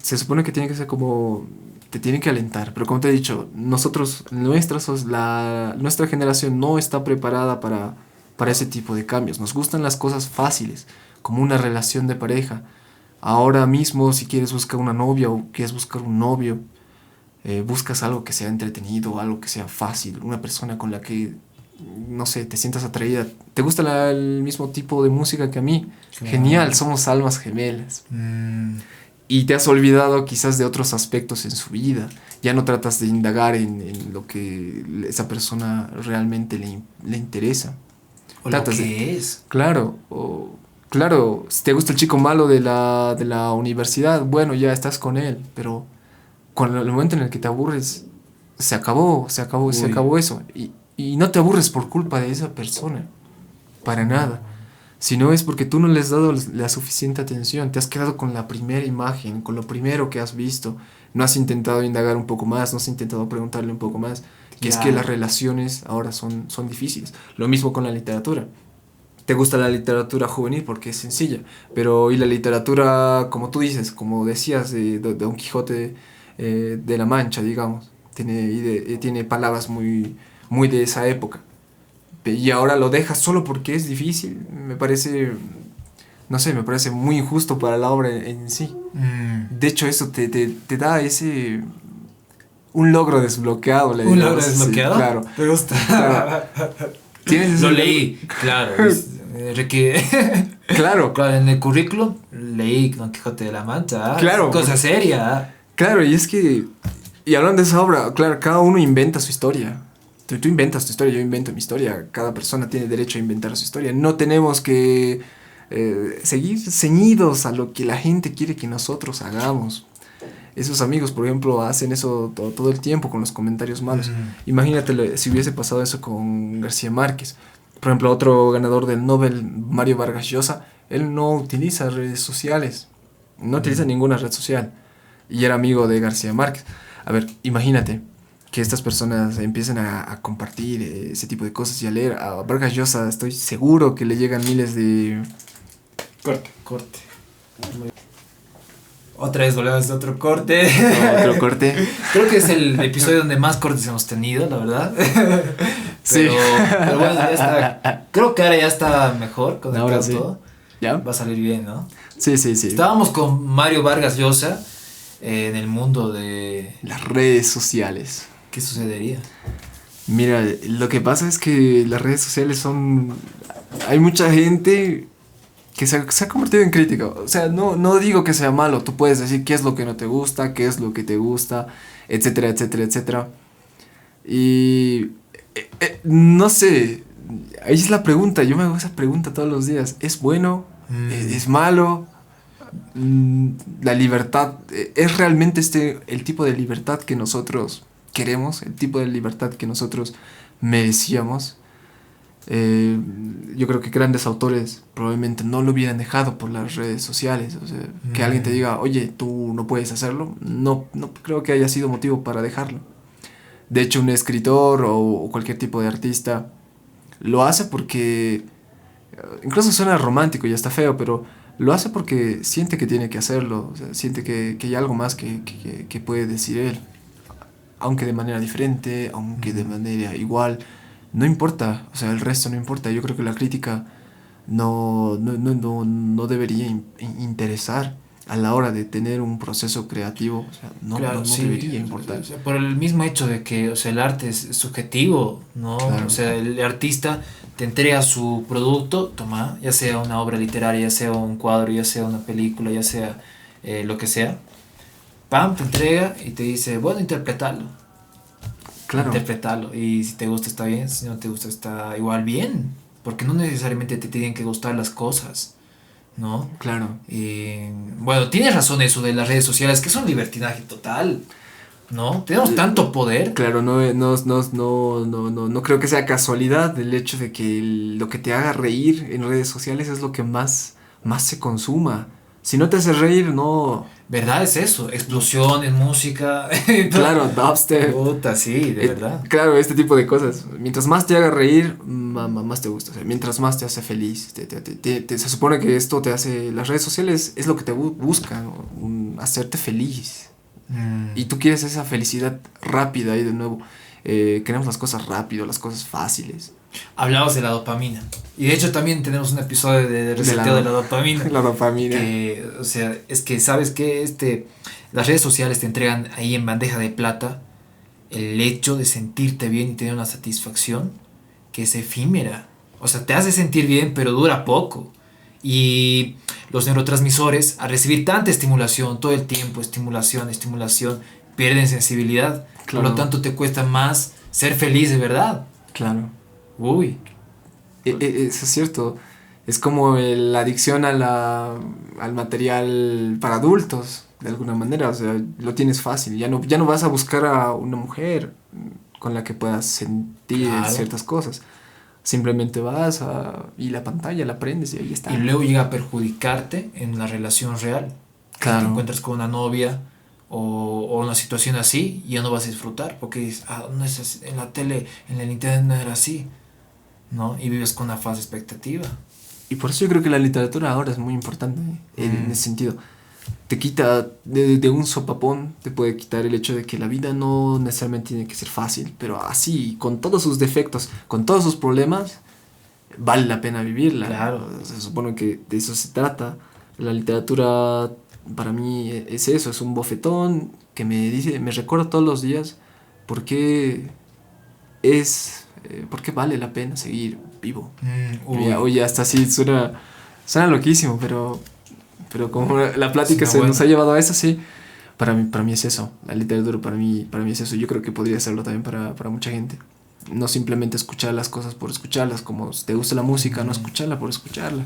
se supone que tiene que ser como... Te tiene que alentar, pero como te he dicho, nosotros, nuestra generación no está preparada para ese tipo de cambios. Nos gustan las cosas fáciles, como una relación de pareja. Ahora mismo, si quieres buscar una novia o quieres buscar un novio, buscas algo que sea entretenido, algo que sea fácil, una persona con la que, no sé, te sientas atraída. ¿Te gusta el mismo tipo de música que a mí? Genial, Claro. somos almas gemelas. Mm. Y te has olvidado quizás de otros aspectos en su vida. Ya no tratas de indagar en lo que esa persona realmente le interesa. O lo Tratas de... que es. Claro, claro, si te gusta el chico malo de la universidad, bueno, ya estás con él, pero cuando el momento en el que te aburres, se Uy. acabó eso. Y no te aburres por culpa de esa persona, para nada. Si no es porque tú no le has dado la suficiente atención, te has quedado con la primera imagen, con lo primero que has visto, no has intentado indagar un poco más, no has intentado preguntarle un poco más, y es que las Claro. relaciones ahora son difíciles. Lo mismo con la literatura. Te gusta la literatura juvenil porque es sencilla, pero y la literatura, como tú dices, como decías, de Don Quijote de la Mancha, digamos, tiene palabras muy de esa época y ahora lo dejas solo porque es difícil, me parece, no sé, me parece muy injusto para la obra en sí. Mm. De hecho, eso te da un logro desbloqueado, le ¿Un logro digamos así, desbloqueado? claro. ¿Te Claro, gusta? tienes ese Lo logro. leí, claro. Claro, Claro, en el currículum leí Don Quijote de la Mancha. claro, Cosa seria. claro, y es que, y hablando de esa obra, claro, cada uno inventa su historia. Tú inventas tu historia, yo invento mi historia. Cada persona tiene derecho a inventar su historia. No tenemos que seguir ceñidos a lo que la gente quiere que nosotros hagamos. Esos amigos, por ejemplo, hacen eso todo el tiempo con los comentarios malos. Mm. Imagínate si hubiese pasado eso con García Márquez. Por ejemplo, otro ganador del Nobel, Mario Vargas Llosa, él no utiliza redes sociales. No utiliza Mm. ninguna red social. Y era amigo de García Márquez. A ver, imagínate que estas personas empiecen a compartir ese tipo de cosas y a leer. A Vargas Llosa estoy seguro que le llegan miles de... Corte, corte. Otra vez volvemos a otro corte. Otro corte. Creo que es el episodio donde más cortes hemos tenido, la verdad. Sí. Pero bueno, ya está. Creo que ahora ya está mejor con Ahora sí. todo. ¿Ya? Va a salir bien, ¿no? Sí, sí, sí. Estábamos con Mario Vargas Llosa en el mundo de... Las redes sociales. ¿Qué sucedería? Mira, lo que pasa es que las redes sociales hay mucha gente que se ha convertido en crítica. O sea, no digo que sea malo. Tú puedes decir qué es lo que no te gusta, qué es lo que te gusta, etcétera, etcétera, etcétera. Y... no sé. Ahí es la pregunta. Yo me hago esa pregunta todos los días. ¿Es bueno? ¿Es malo? La libertad, ¿es realmente el tipo de libertad que nosotros queremos? ¿El tipo de libertad que nosotros merecíamos? Yo creo que grandes autores probablemente no lo hubieran dejado por las redes sociales. O sea, que alguien te diga, oye, tú no puedes hacerlo, no creo que haya sido motivo para dejarlo. De hecho, un escritor o cualquier tipo de artista lo hace porque, incluso suena romántico y está feo, pero lo hace porque siente que tiene que hacerlo, o sea, siente que hay algo más que puede decir él, aunque de manera diferente, aunque de manera igual, no importa, o sea, el resto no importa. Yo creo que la crítica no debería interesar. a la hora de tener un proceso creativo, o sea, Claro, no sí, debería importar. o sea, por el mismo hecho de que, o sea, el arte es subjetivo, ¿no? Claro. O sea, el artista te entrega su producto, toma, ya sea una obra literaria, ya sea un cuadro, ya sea una película, ya sea lo que sea, pam, te entrega y te dice, bueno, interpretalo, Claro, interpretalo, y si te gusta está bien, si no te gusta está igual bien, porque no necesariamente te tienen que gustar las cosas, ¿no? claro. Y bueno, tienes razón eso de las redes sociales, que es un libertinaje total, ¿no? Tenemos tanto poder. Claro, no creo que sea casualidad el hecho de que lo que te haga reír en redes sociales es lo que más se consuma. Si no te hace reír, no. ¿Verdad? Es eso, explosiones, música. Claro, dubstep. Puta, sí, de verdad. Claro, este tipo de cosas. Mientras más te haga reír, más te gusta. O sea, mientras más te hace feliz. Se supone que esto te hace. Las redes sociales es lo que te buscan, ¿no? Hacerte feliz. Y tú quieres esa felicidad rápida y de nuevo. Queremos las cosas rápido, las cosas fáciles. Hablabas de la dopamina. Y de hecho también tenemos un episodio de reseteo de la dopamina. La dopamina. Que, o sea, es que sabes que las redes sociales te entregan ahí en bandeja de plata el hecho de sentirte bien y tener una satisfacción que es efímera. O sea, te hace sentir bien, pero dura poco. Y los neurotransmisores, al recibir tanta estimulación todo el tiempo, estimulación, estimulación, pierden sensibilidad. Claro. Por lo tanto, te cuesta más ser feliz de verdad. Claro. Uy. Eso es cierto. Es como la adicción al material para adultos, de alguna manera. O sea, lo tienes fácil. Ya no vas a buscar a una mujer con la que puedas sentir Claro. ciertas cosas. Simplemente y la pantalla la prendes y ahí está. Y luego llega a perjudicarte en la relación real. Claro. Te encuentras con una novia o una situación así y ya no vas a disfrutar porque dices, no es así, en la tele, en el internet no era así, ¿no? Y vives con una falsa expectativa. Y por eso yo creo que la literatura ahora es muy importante en ese sentido. Te quita de un sopapón, te puede quitar el hecho de que la vida no necesariamente tiene que ser fácil, pero así, con todos sus defectos, con todos sus problemas, vale la pena vivirla. Claro. Se supone que de eso se trata. La literatura para mí es eso, es un bofetón que me recuerda todos los días por qué por qué vale la pena seguir vivo. Oye, hasta así suena loquísimo, pero como la plática se nos ha llevado a eso, sí. Para mí es eso. La literatura para mí es eso. Yo creo que podría serlo también para mucha gente. No simplemente escuchar las cosas por escucharlas, como si te gusta la música, no escucharla por escucharla.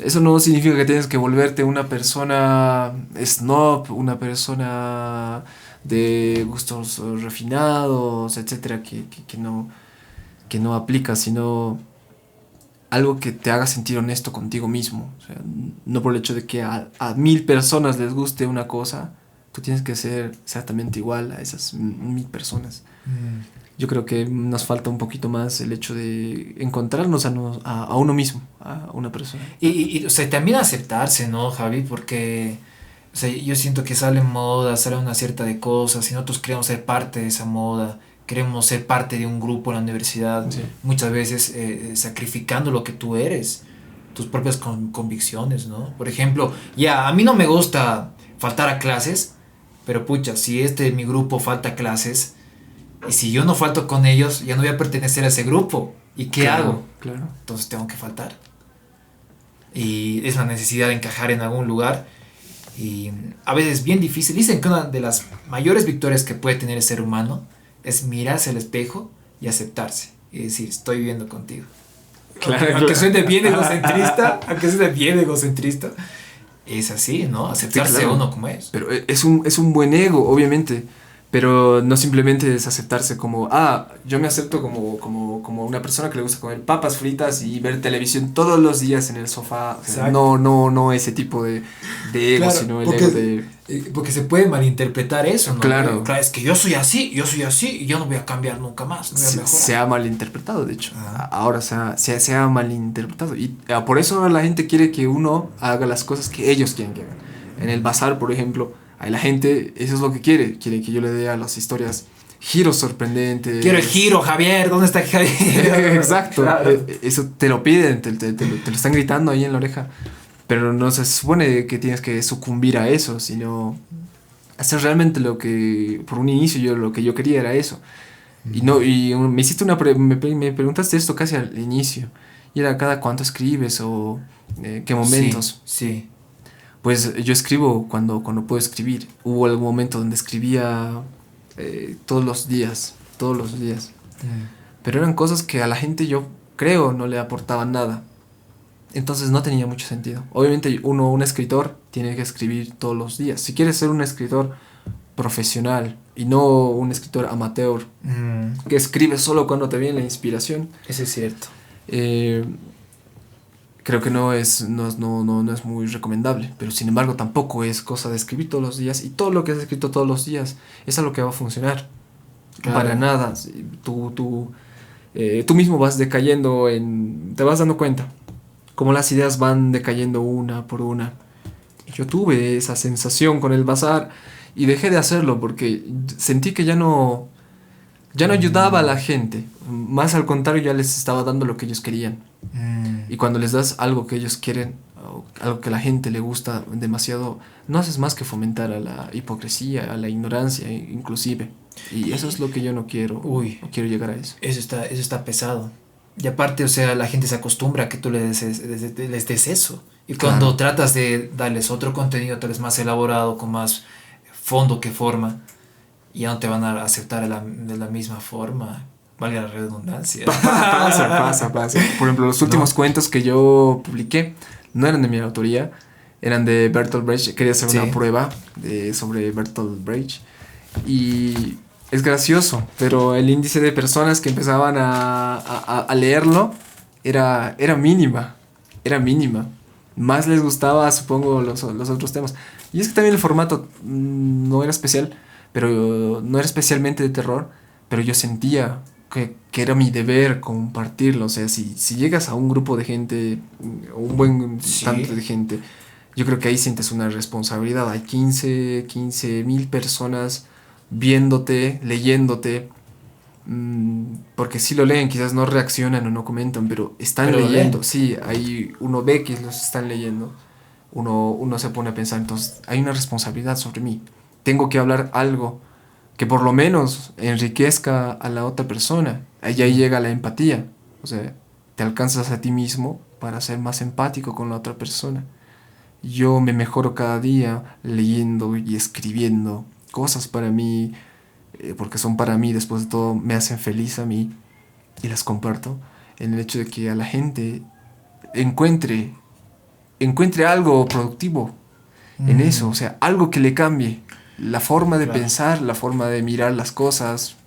Eso no significa que tienes que volverte una persona snob, una persona de gustos refinados, etcétera, que no aplica, sino algo que te haga sentir honesto contigo mismo. O sea, no por el hecho de que a 1000 personas les guste una cosa, tú tienes que ser exactamente igual a esas 1000 personas. Yo creo que nos falta un poquito más el hecho de encontrarnos a uno mismo, a una persona. Y o sea, también aceptarse, ¿no, Javi? Porque o sea, yo siento que sale moda, sale una cierta de cosas y nosotros queremos ser parte de esa moda, queremos ser parte de un grupo en la universidad, Sí. muchas veces sacrificando lo que tú eres, tus propias convicciones, ¿no? Por ejemplo, a mí no me gusta faltar a clases, pero pucha, si mi grupo falta a clases, y si yo no falto con ellos, ya no voy a pertenecer a ese grupo. ¿Y qué hago? Claro. Entonces tengo que faltar. Y es la necesidad de encajar en algún lugar. Y a veces es bien difícil. Dicen que una de las mayores victorias que puede tener el ser humano es mirarse al espejo y aceptarse. Y decir, estoy viviendo contigo. Claro, Aunque suene bien egocentrista, es así, ¿no? Aceptarse Sí, claro. uno como es. Pero es un buen ego, obviamente. Pero no simplemente es aceptarse como, yo me acepto como una persona que le gusta comer papas fritas y ver televisión todos los días en el sofá. O sea, no ese tipo de ego, Claro, sino el porque, ego de... porque se puede malinterpretar eso, ¿no? Claro. Es que yo soy así y yo no voy a cambiar nunca más, no voy a mejorar. Se ha malinterpretado, de hecho. Ahora se ha malinterpretado. Y por eso ahora la gente quiere que uno haga las cosas que ellos quieren que hagan. En el bazar, por ejemplo, ahí la gente, eso es lo que quiere que yo le dé a las historias giros sorprendentes. Quiero el giro, Javier, ¿dónde está Javier? Exacto. Claro. Eso te lo piden, te lo están gritando ahí en la oreja. Pero no se supone que tienes que sucumbir a eso, sino hacer realmente lo que, por un inicio, lo que yo quería era eso. Y no, me hiciste me preguntaste esto casi al inicio. Y era cada cuánto escribes o qué Sí, momentos. sí. Pues yo escribo cuando puedo escribir. Hubo algún momento donde escribía todos los días, todos los días. Mm. Pero eran cosas que a la gente yo creo no le aportaban nada. Entonces no tenía mucho sentido. Obviamente un escritor tiene que escribir todos los días. Si quieres ser un escritor profesional y no un escritor amateur Mm. que escribe solo cuando te viene la inspiración, Eso es cierto. eh, creo que no es muy recomendable. Pero sin embargo tampoco es cosa de escribir todos los días, y todo lo que has escrito todos los días es algo que va a funcionar. Claro. Para nada. Tú mismo vas decayendo, te vas dando cuenta cómo las ideas van decayendo una por una. Yo tuve esa sensación con el bazar y dejé de hacerlo porque sentí que ya no ayudaba a la gente. Más al contrario, ya les estaba dando lo que ellos querían. Mm. Y cuando les das algo que ellos quieren, o algo que a la gente le gusta demasiado, no haces más que fomentar a la hipocresía, a la ignorancia inclusive. Y eso es lo que yo no quiero. Uy. No quiero llegar a eso. Eso está pesado. Y aparte, o sea, la gente se acostumbra a que tú les des eso. Y cuando Claro. tratas de darles otro contenido tal vez más elaborado, con más fondo que forma, ya no te van a aceptar de la misma forma. Valga la redundancia. Pasa. Por ejemplo, los últimos ¿No? cuentos que yo publiqué no eran de mi autoría, eran de Bertolt Brecht. Quería hacer una Sí. prueba sobre Bertolt Brecht. Y es gracioso, pero el índice de personas que empezaban a leerlo era mínima. Era mínima. Más les gustaba, supongo, los otros temas. Y es que también el formato no era especial, pero no era especialmente de terror, pero yo sentía que era mi deber compartirlo. O sea, si llegas a un grupo de gente, un buen Sí. tanto de gente, yo creo que ahí sientes una responsabilidad. Hay 15.000 personas viéndote, leyéndote, porque si lo leen, quizás no reaccionan o no comentan, pero están Pero lo leyendo. leen. Sí, ahí uno ve que los están leyendo. Uno se pone a pensar, entonces hay una responsabilidad sobre mí. Tengo que hablar algo que por lo menos enriquezca a la otra persona. Ahí llega la empatía. O sea, te alcanzas a ti mismo para ser más empático con la otra persona. Yo me mejoro cada día leyendo y escribiendo cosas para mí, porque son para mí, después de todo, me hacen feliz a mí y las comparto. En el hecho de que a la gente encuentre, encuentre algo productivo en eso, o Mm. sea, algo que le cambie la forma de Claro. pensar, la forma de mirar las cosas.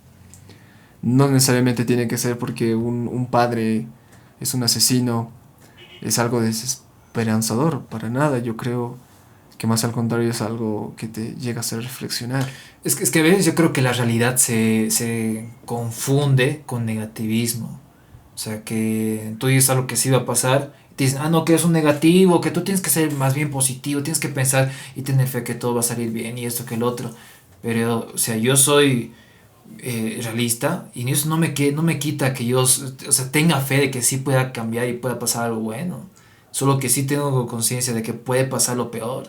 No necesariamente tiene que ser porque un padre es un asesino, es algo desesperanzador, para nada. Yo creo que más al contrario es algo que te llega a hacer reflexionar. Es que a veces yo creo que la realidad se confunde con negativismo. O sea, que tú dices algo que sí va a pasar, y te dicen, ah, no, que es un negativo, que tú tienes que ser más bien positivo, tienes que pensar y tener fe que todo va a salir bien y esto que el otro. Pero, o sea, yo soy realista y eso no me quita que yo, o sea, tenga fe de que sí pueda cambiar y pueda pasar algo bueno. Solo que sí tengo conciencia de que puede pasar lo peor.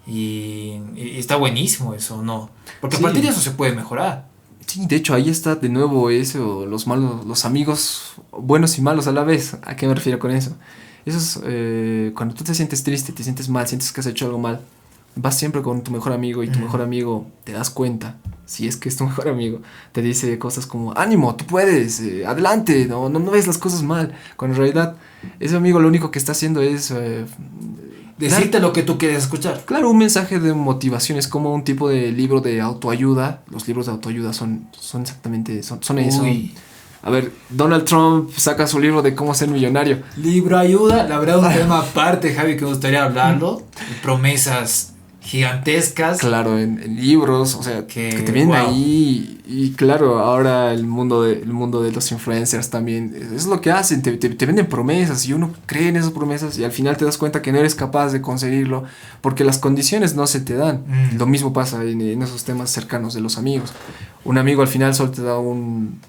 Y está buenísimo eso, ¿no? Porque a partir de Sí, eso se puede mejorar. sí, de hecho ahí está de nuevo eso, los malos, los amigos buenos y malos a la vez. ¿A qué me refiero con eso? Eso es cuando tú te sientes triste, te sientes mal, sientes que has hecho algo mal. Vas siempre con tu mejor amigo y tu mejor Mm. amigo te das cuenta, si es que es tu mejor amigo, te dice cosas como, ánimo, tú puedes, adelante, no ves las cosas mal. Cuando en realidad ese amigo lo único que está haciendo es dar, Decirte lo que tú quieres escuchar. claro, un mensaje de motivación. Es como un tipo de libro de autoayuda. Los libros de autoayuda son exactamente, son eso. Uy. A ver, Donald Trump saca su libro de cómo ser millonario. Libro ayuda, la verdad un tema aparte, Javi, que me gustaría hablarlo. Promesas gigantescas Claro, en libros, o sea, que te que, vienen wow. ahí. Y claro, ahora el mundo de los influencers también es lo que hacen. Te venden promesas y uno cree en esas promesas y al final te das cuenta que no eres capaz de conseguirlo porque las condiciones no se te dan. Mm. Lo mismo pasa en esos temas cercanos de los amigos. Un amigo al final solo te da un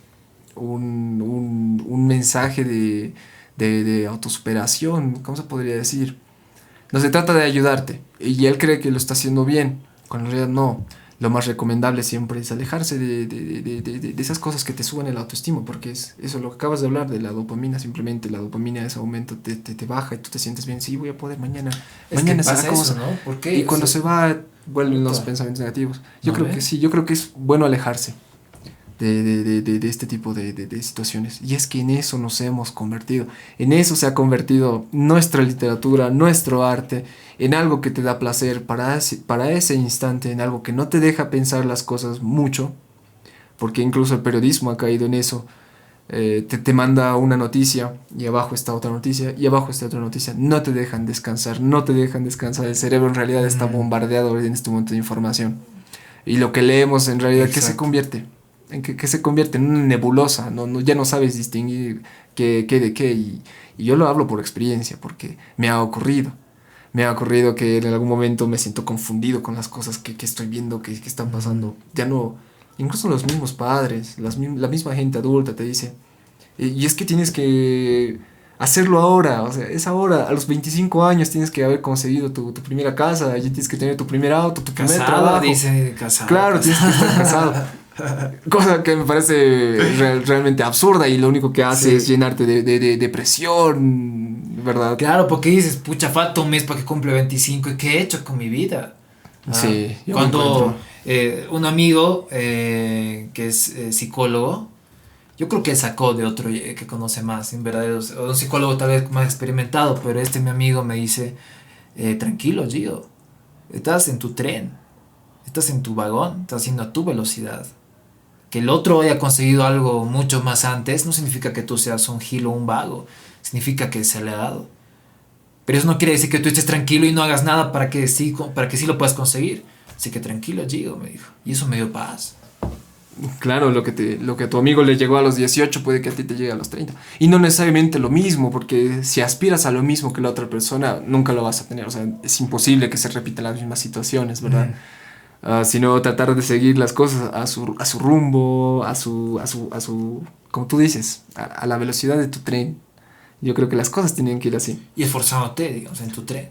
mensaje de autosuperación, ¿cómo se podría decir? No se trata de ayudarte. Y él cree que lo está haciendo bien, cuando en realidad no. Lo más recomendable siempre es alejarse de esas cosas que te suben el autoestima, porque es eso lo que acabas de hablar de la dopamina. Simplemente la dopamina en ese momento te baja y tú te sientes bien. Sí, voy a poder mañana. Es que Mañana pasa será cosa. eso, ¿no? ¿Por qué? Y O cuando sea, se va, vuelven los puta, pensamientos negativos. Yo ¿no creo ve? que sí, yo creo que es bueno alejarse de este tipo de situaciones. Y es que en eso nos hemos convertido. En eso se ha convertido nuestra literatura, nuestro arte, en algo que te da placer para ese instante, en algo que no te deja pensar las cosas mucho, porque incluso el periodismo ha caído en eso. Te manda una noticia y abajo está otra noticia y abajo está otra noticia. No te dejan descansar, no te dejan descansar. El cerebro en realidad está Mm, bombardeado en este momento de información. Y lo que leemos en realidad, ¿qué se exacto. convierte? ¿En qué se convierte? En una nebulosa. Ya no sabes distinguir qué de qué. Y yo lo hablo por experiencia, porque me ha ocurrido. Me ha ocurrido que en algún momento me siento confundido con las cosas que estoy viendo, que están Mm, pasando. Ya no, incluso los mismos padres, la misma gente adulta te dice, y es que tienes que hacerlo ahora, o sea, es ahora, a los 25 años tienes que haber conseguido tu primera casa, ya tienes que tener tu primer auto, tu primer casado, trabajo. dice, casado, Claro, tienes que estar casado. casado. Cosa que me parece realmente absurda y lo único que hace es Sí. llenarte de depresión, ¿verdad? Claro, porque dices, pucha, falta un mes para que cumple 25 y qué he hecho con mi vida. Ah, Sí, yo me encuentro. cuando un amigo que es psicólogo, yo creo que él sacó de otro que conoce más, en verdad, o un psicólogo tal vez más experimentado, pero este mi amigo me dice, tranquilo, Gio, estás en tu tren, estás en tu vagón, estás yendo a tu velocidad. Que el otro haya conseguido algo mucho más antes no significa que tú seas un gil o un vago, significa que se le ha dado. Pero eso no quiere decir que tú estés tranquilo y no hagas nada para que sí lo puedas conseguir. Así que tranquilo, Gio, me dijo. Y eso me dio paz. Claro, lo que a tu amigo le llegó a los 18 puede que a ti te llegue a los 30. Y no necesariamente lo mismo, porque si aspiras a lo mismo que la otra persona, nunca lo vas a tener. O sea, es imposible que se repitan las mismas situaciones, ¿verdad? Mm. Sino tratar de seguir las cosas a su rumbo, como tú dices, a la velocidad de tu tren. Yo creo que las cosas tienen que ir así. Y esforzándote, digamos, en tu tren,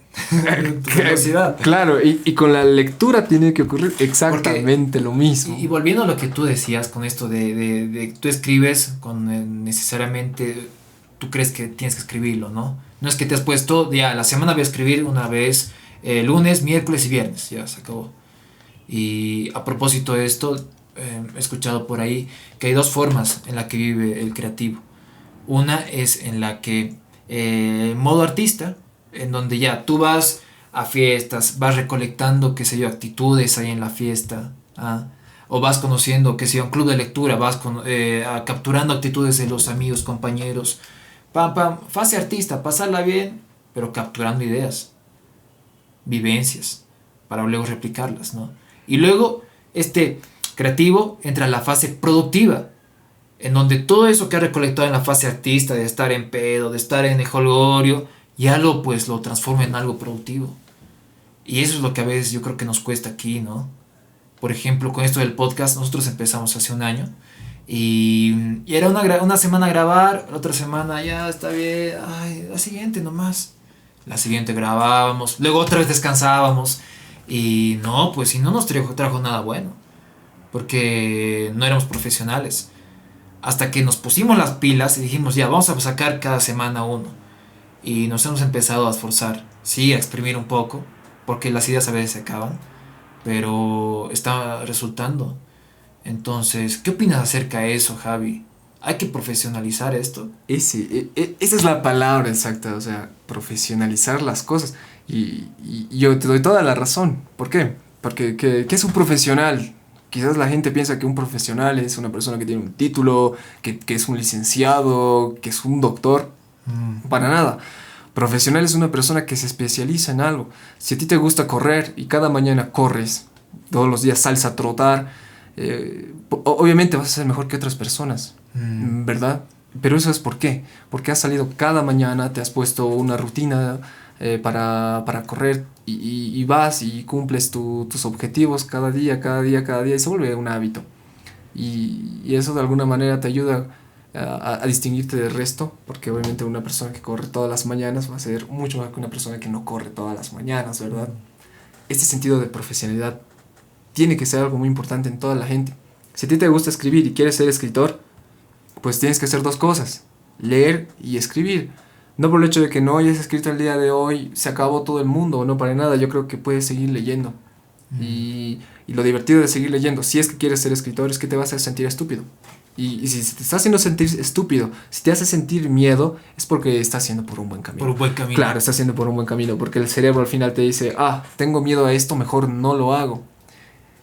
en tu velocidad. Claro, y con la lectura tiene que ocurrir Porque, exactamente lo mismo. y volviendo a lo que tú decías con esto de tú escribes con necesariamente, tú crees que tienes que escribirlo, ¿no? No es que te has puesto, ya, la semana voy a escribir una vez, lunes, miércoles y viernes, ya se acabó. Y a propósito de esto, he escuchado por ahí que hay dos formas en la que vive el creativo. Una es en la que modo artista, en donde ya tú vas a fiestas, vas recolectando, qué sé yo, actitudes ahí en la fiesta, ¿ah? O vas conociendo, qué sé yo, un club de lectura, capturando actitudes de los amigos, compañeros. Pam, pam, fase artista, pasarla bien, pero capturando ideas, vivencias, para luego replicarlas, ¿no? Y luego, este creativo entra a la fase productiva, en donde todo eso que ha recolectado en la fase artista, de estar en pedo, de estar en el holgorio, ya lo transforma en algo productivo. Y eso es lo que a veces yo creo que nos cuesta aquí, ¿no? Por ejemplo, con esto del podcast, nosotros empezamos hace un año y era una semana grabar, la otra semana ya está bien, ay, la siguiente nomás. La siguiente grabábamos, luego otra vez descansábamos y no, pues si no nos trajo nada bueno, porque no éramos profesionales. Hasta que nos pusimos las pilas y dijimos, ya, vamos a sacar cada semana uno. Y nos hemos empezado a esforzar, sí, a exprimir un poco, porque las ideas a veces se acaban, pero está resultando. Entonces, ¿qué opinas acerca de eso, Javi? ¿Hay que profesionalizar esto? Esa es la palabra exacta, o sea, profesionalizar las cosas. Y yo te doy toda la razón. ¿Por qué? Porque ¿qué es un profesional? Quizás la gente piensa que un profesional es una persona que tiene un título, que es un licenciado, que es un doctor. Mm, Para nada. Profesional es una persona que se especializa en algo. Si a ti te gusta correr y cada mañana corres, todos los días sales a trotar, obviamente vas a ser mejor que otras personas, mm, ¿verdad? Pero eso es ¿por qué? Porque has salido cada mañana, te has puesto una rutina para correr y vas y cumples tus objetivos cada día, cada día, cada día y se vuelve un hábito. Y eso de alguna manera te ayuda. a distinguirte del resto, porque obviamente una persona que corre todas las mañanas va a ser mucho más que una persona que no corre todas las mañanas, ¿verdad? Este sentido de profesionalidad tiene que ser algo muy importante en toda la gente. Si a ti te gusta escribir y quieres ser escritor, pues tienes que hacer dos cosas: leer y escribir. No por el hecho de que no hayas escrito el día de hoy, se acabó todo el mundo, no para nada. Yo creo que puedes seguir leyendo. Y lo divertido de seguir leyendo, si es que quieres ser escritor, es que te vas a hacer sentir estúpido. Y si te está haciendo sentir estúpido, si te hace sentir miedo, es porque estás haciendo por un buen camino. Por un buen camino. Claro, estás haciendo por un buen camino, porque el cerebro al final te dice, tengo miedo a esto, mejor no lo hago.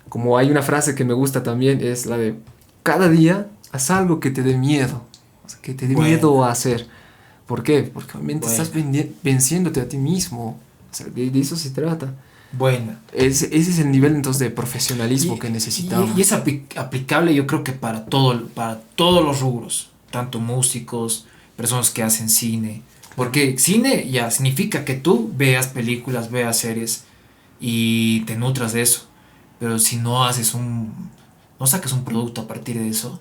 Como hay una frase que me gusta también, es la de, cada día haz algo que te dé miedo, o sea, que te dé miedo a hacer. ¿Por qué? Porque obviamente estás venciéndote a ti mismo. O sea, de eso se trata. Buena. Ese es el nivel entonces de profesionalismo que necesitamos. Y es aplicable, yo creo que para todos los rubros, tanto músicos, personas que hacen cine. Porque cine ya significa que tú veas películas, veas series y te nutras de eso. Pero si no no sacas un producto a partir de eso,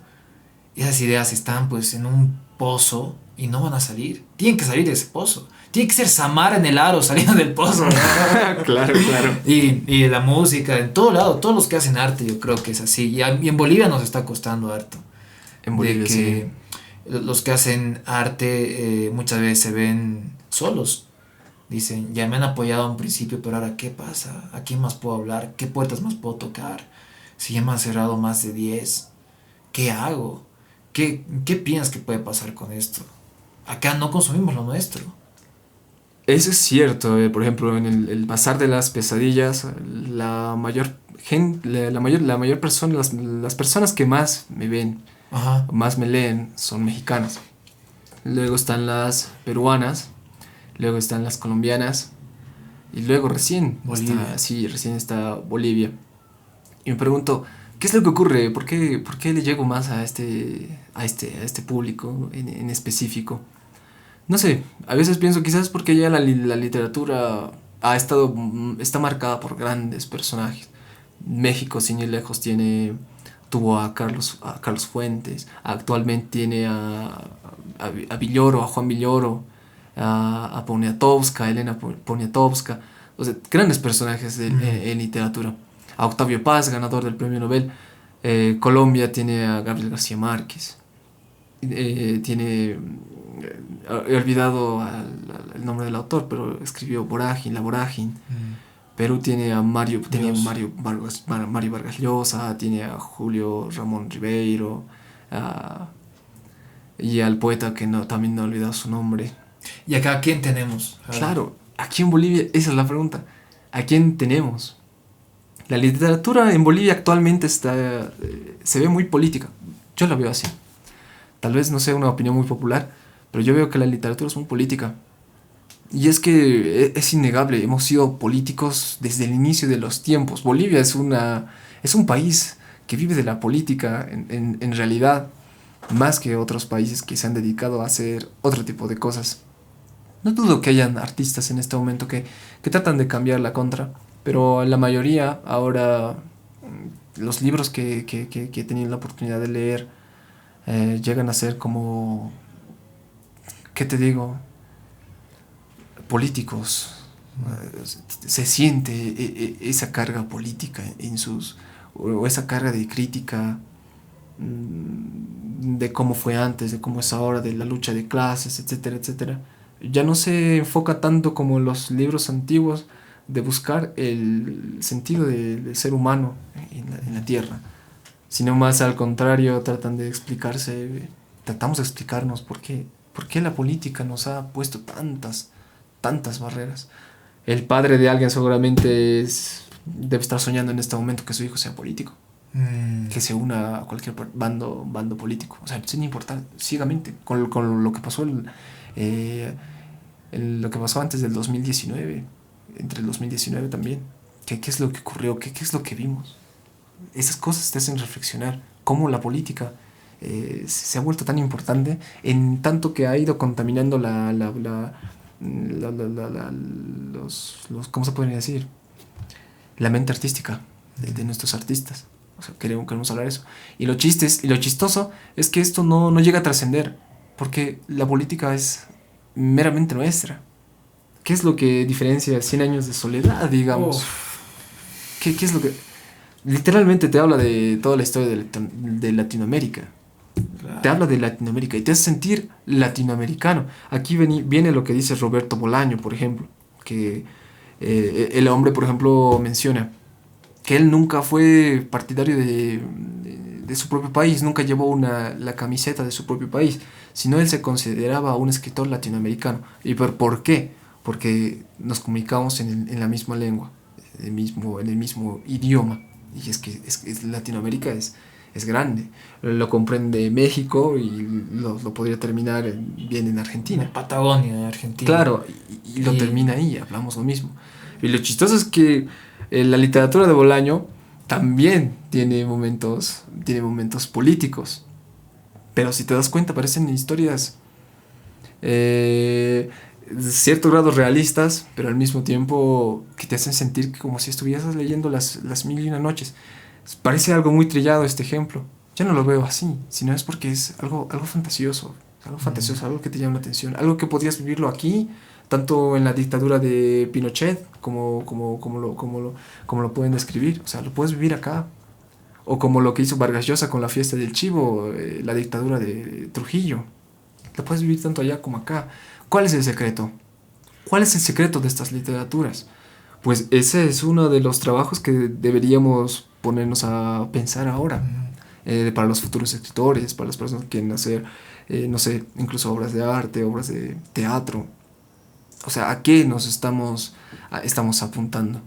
esas ideas están pues en un pozo y no van a salir. Tienen que salir de ese pozo. Tiene que ser Samara en el aro saliendo del pozo. Claro. Y la música, en todo lado, todos los que hacen arte, yo creo que es así. Y en Bolivia nos está costando harto. En Bolivia, de que los que hacen arte muchas veces se ven solos. Dicen, ya me han apoyado a un principio, pero ahora ¿qué pasa? ¿A quién más puedo hablar? ¿Qué puertas más puedo tocar? Si ya me han cerrado más de 10, ¿qué hago? ¿Qué piensas que puede pasar con esto? Acá no consumimos lo nuestro. Eso es cierto. Por ejemplo, en el Bazar de las Pesadillas, la mayor gente, la mayor persona, las personas que más me ven, Ajá. más me leen, son mexicanas. Luego están las peruanas, luego están las colombianas, y luego recién recién está Bolivia. Y me pregunto, ¿qué es lo que ocurre? ¿Por qué le llego más a este público en específico? No sé, a veces pienso quizás porque ya la literatura está marcada por grandes personajes. México, sin ir lejos, tuvo a Carlos Fuentes, actualmente tiene a Villoro, a Juan Villoro, a Poniatowska, a Elena Poniatowska, o sea, grandes personajes en literatura. A Octavio Paz, ganador del Premio Nobel. Colombia tiene a Gabriel García Márquez. He olvidado el nombre del autor, pero escribió La Vorágine. Perú tiene a Mario Vargas Llosa, tiene a Julio Ramón Ribeiro, y al poeta que también no he olvidado su nombre. ¿Y acá a quién tenemos? Claro, aquí en Bolivia, esa es la pregunta. ¿A quién tenemos? La literatura en Bolivia actualmente se ve muy política. Yo la veo así. Tal vez no sea una opinión muy popular, pero yo veo que la literatura es muy política. Y es que es innegable, hemos sido políticos desde el inicio de los tiempos. Bolivia es un país que vive de la política en realidad, más que otros países que se han dedicado a hacer otro tipo de cosas. No dudo que hayan artistas en este momento que tratan de cambiar la contra, pero la mayoría ahora, los libros que he tenido la oportunidad de leer, llegan a ser como, ¿qué te digo? Políticos. Se siente esa carga política o esa carga de crítica, de cómo fue antes, de cómo es ahora, de la lucha de clases, etcétera, etcétera. Ya no se enfoca tanto como en los libros antiguos de buscar el sentido del ser humano en la tierra, sino más al contrario, tratamos de explicarnos por qué la política nos ha puesto tantas barreras. El padre de alguien seguramente debe estar soñando en este momento que su hijo sea político, que se una a cualquier bando político, o sea, sin importar ciegamente con lo que pasó lo que pasó antes del 2019, entre el 2019 también. ¿Qué es lo que ocurrió? ¿Qué es lo que vimos? Esas cosas te hacen reflexionar cómo la política se ha vuelto tan importante en tanto que ha ido contaminando ¿cómo se podría decir? La mente artística de nuestros artistas. O sea, queremos hablar de eso. Y lo chistoso es que esto no llega a trascender, porque la política es meramente nuestra. ¿Qué es lo que diferencia 100 años de soledad, digamos? Uf, ¿Qué es lo que...? Literalmente te habla de toda la historia de Latinoamérica. Te claro. habla de Latinoamérica y te hace sentir latinoamericano. Aquí viene lo que dice Roberto Bolaño, por ejemplo, que el hombre, por ejemplo, menciona que él nunca fue partidario de su propio país, nunca llevó la camiseta de su propio país, sino él se consideraba un escritor latinoamericano. ¿Y por qué? Porque nos comunicamos en la misma lengua, en el mismo idioma. Y es que Latinoamérica es grande. Lo comprende México y lo podría terminar bien en Argentina. La Patagonia de Argentina. Claro, y lo Y termina ahí, hablamos lo mismo. Y lo chistoso es que la literatura de Bolaño también tiene momentos políticos. Pero si te das cuenta, parecen historias de cierto grado realistas, pero al mismo tiempo que te hacen sentir como si estuvieras leyendo las mil y una noches. Parece algo muy trillado este ejemplo. Yo no lo veo así, sino es porque es algo fantasioso, algo que te llama la atención, algo que podrías vivirlo aquí, tanto en la dictadura de Pinochet como lo pueden describir. O sea, lo puedes vivir acá. O como lo que hizo Vargas Llosa con la fiesta del chivo, la dictadura de Trujillo. Lo puedes vivir tanto allá como acá. ¿Cuál es el secreto? ¿Cuál es el secreto de estas literaturas? Pues ese es uno de los trabajos que deberíamos ponernos a pensar ahora, para los futuros escritores, para las personas que quieren hacer, no sé, incluso obras de arte, obras de teatro. O sea, ¿a qué estamos apuntando?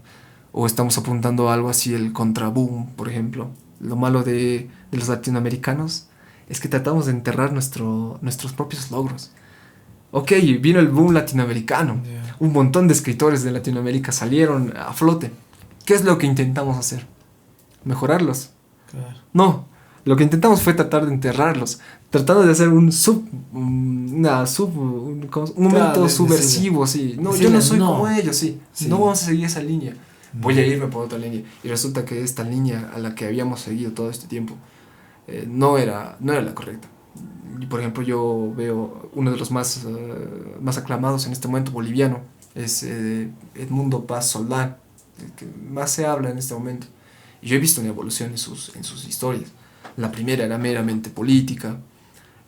O estamos apuntando a algo así, el contraboom, por ejemplo. Lo malo de los latinoamericanos es que tratamos de enterrar nuestros propios logros. Ok, vino el boom latinoamericano. yeah, Un montón de escritores de Latinoamérica salieron a flote. ¿Qué es lo que intentamos hacer? ¿Mejorarlos? claro. No. Lo que intentamos fue tratar de enterrarlos. Tratando de hacer un Claro, momento decirle, subversivo, sí. No, yo decirle no soy no. como ellos, sí. Sí. No vamos a seguir esa línea. Voy a Mm. irme por otra línea. Y resulta que esta línea a la que habíamos seguido todo este tiempo no era la correcta. Y por ejemplo, yo veo uno de los más aclamados en este momento boliviano, es Edmundo Paz Soldán, el que más se habla en este momento. Y yo he visto una evolución en sus historias. La primera era meramente política,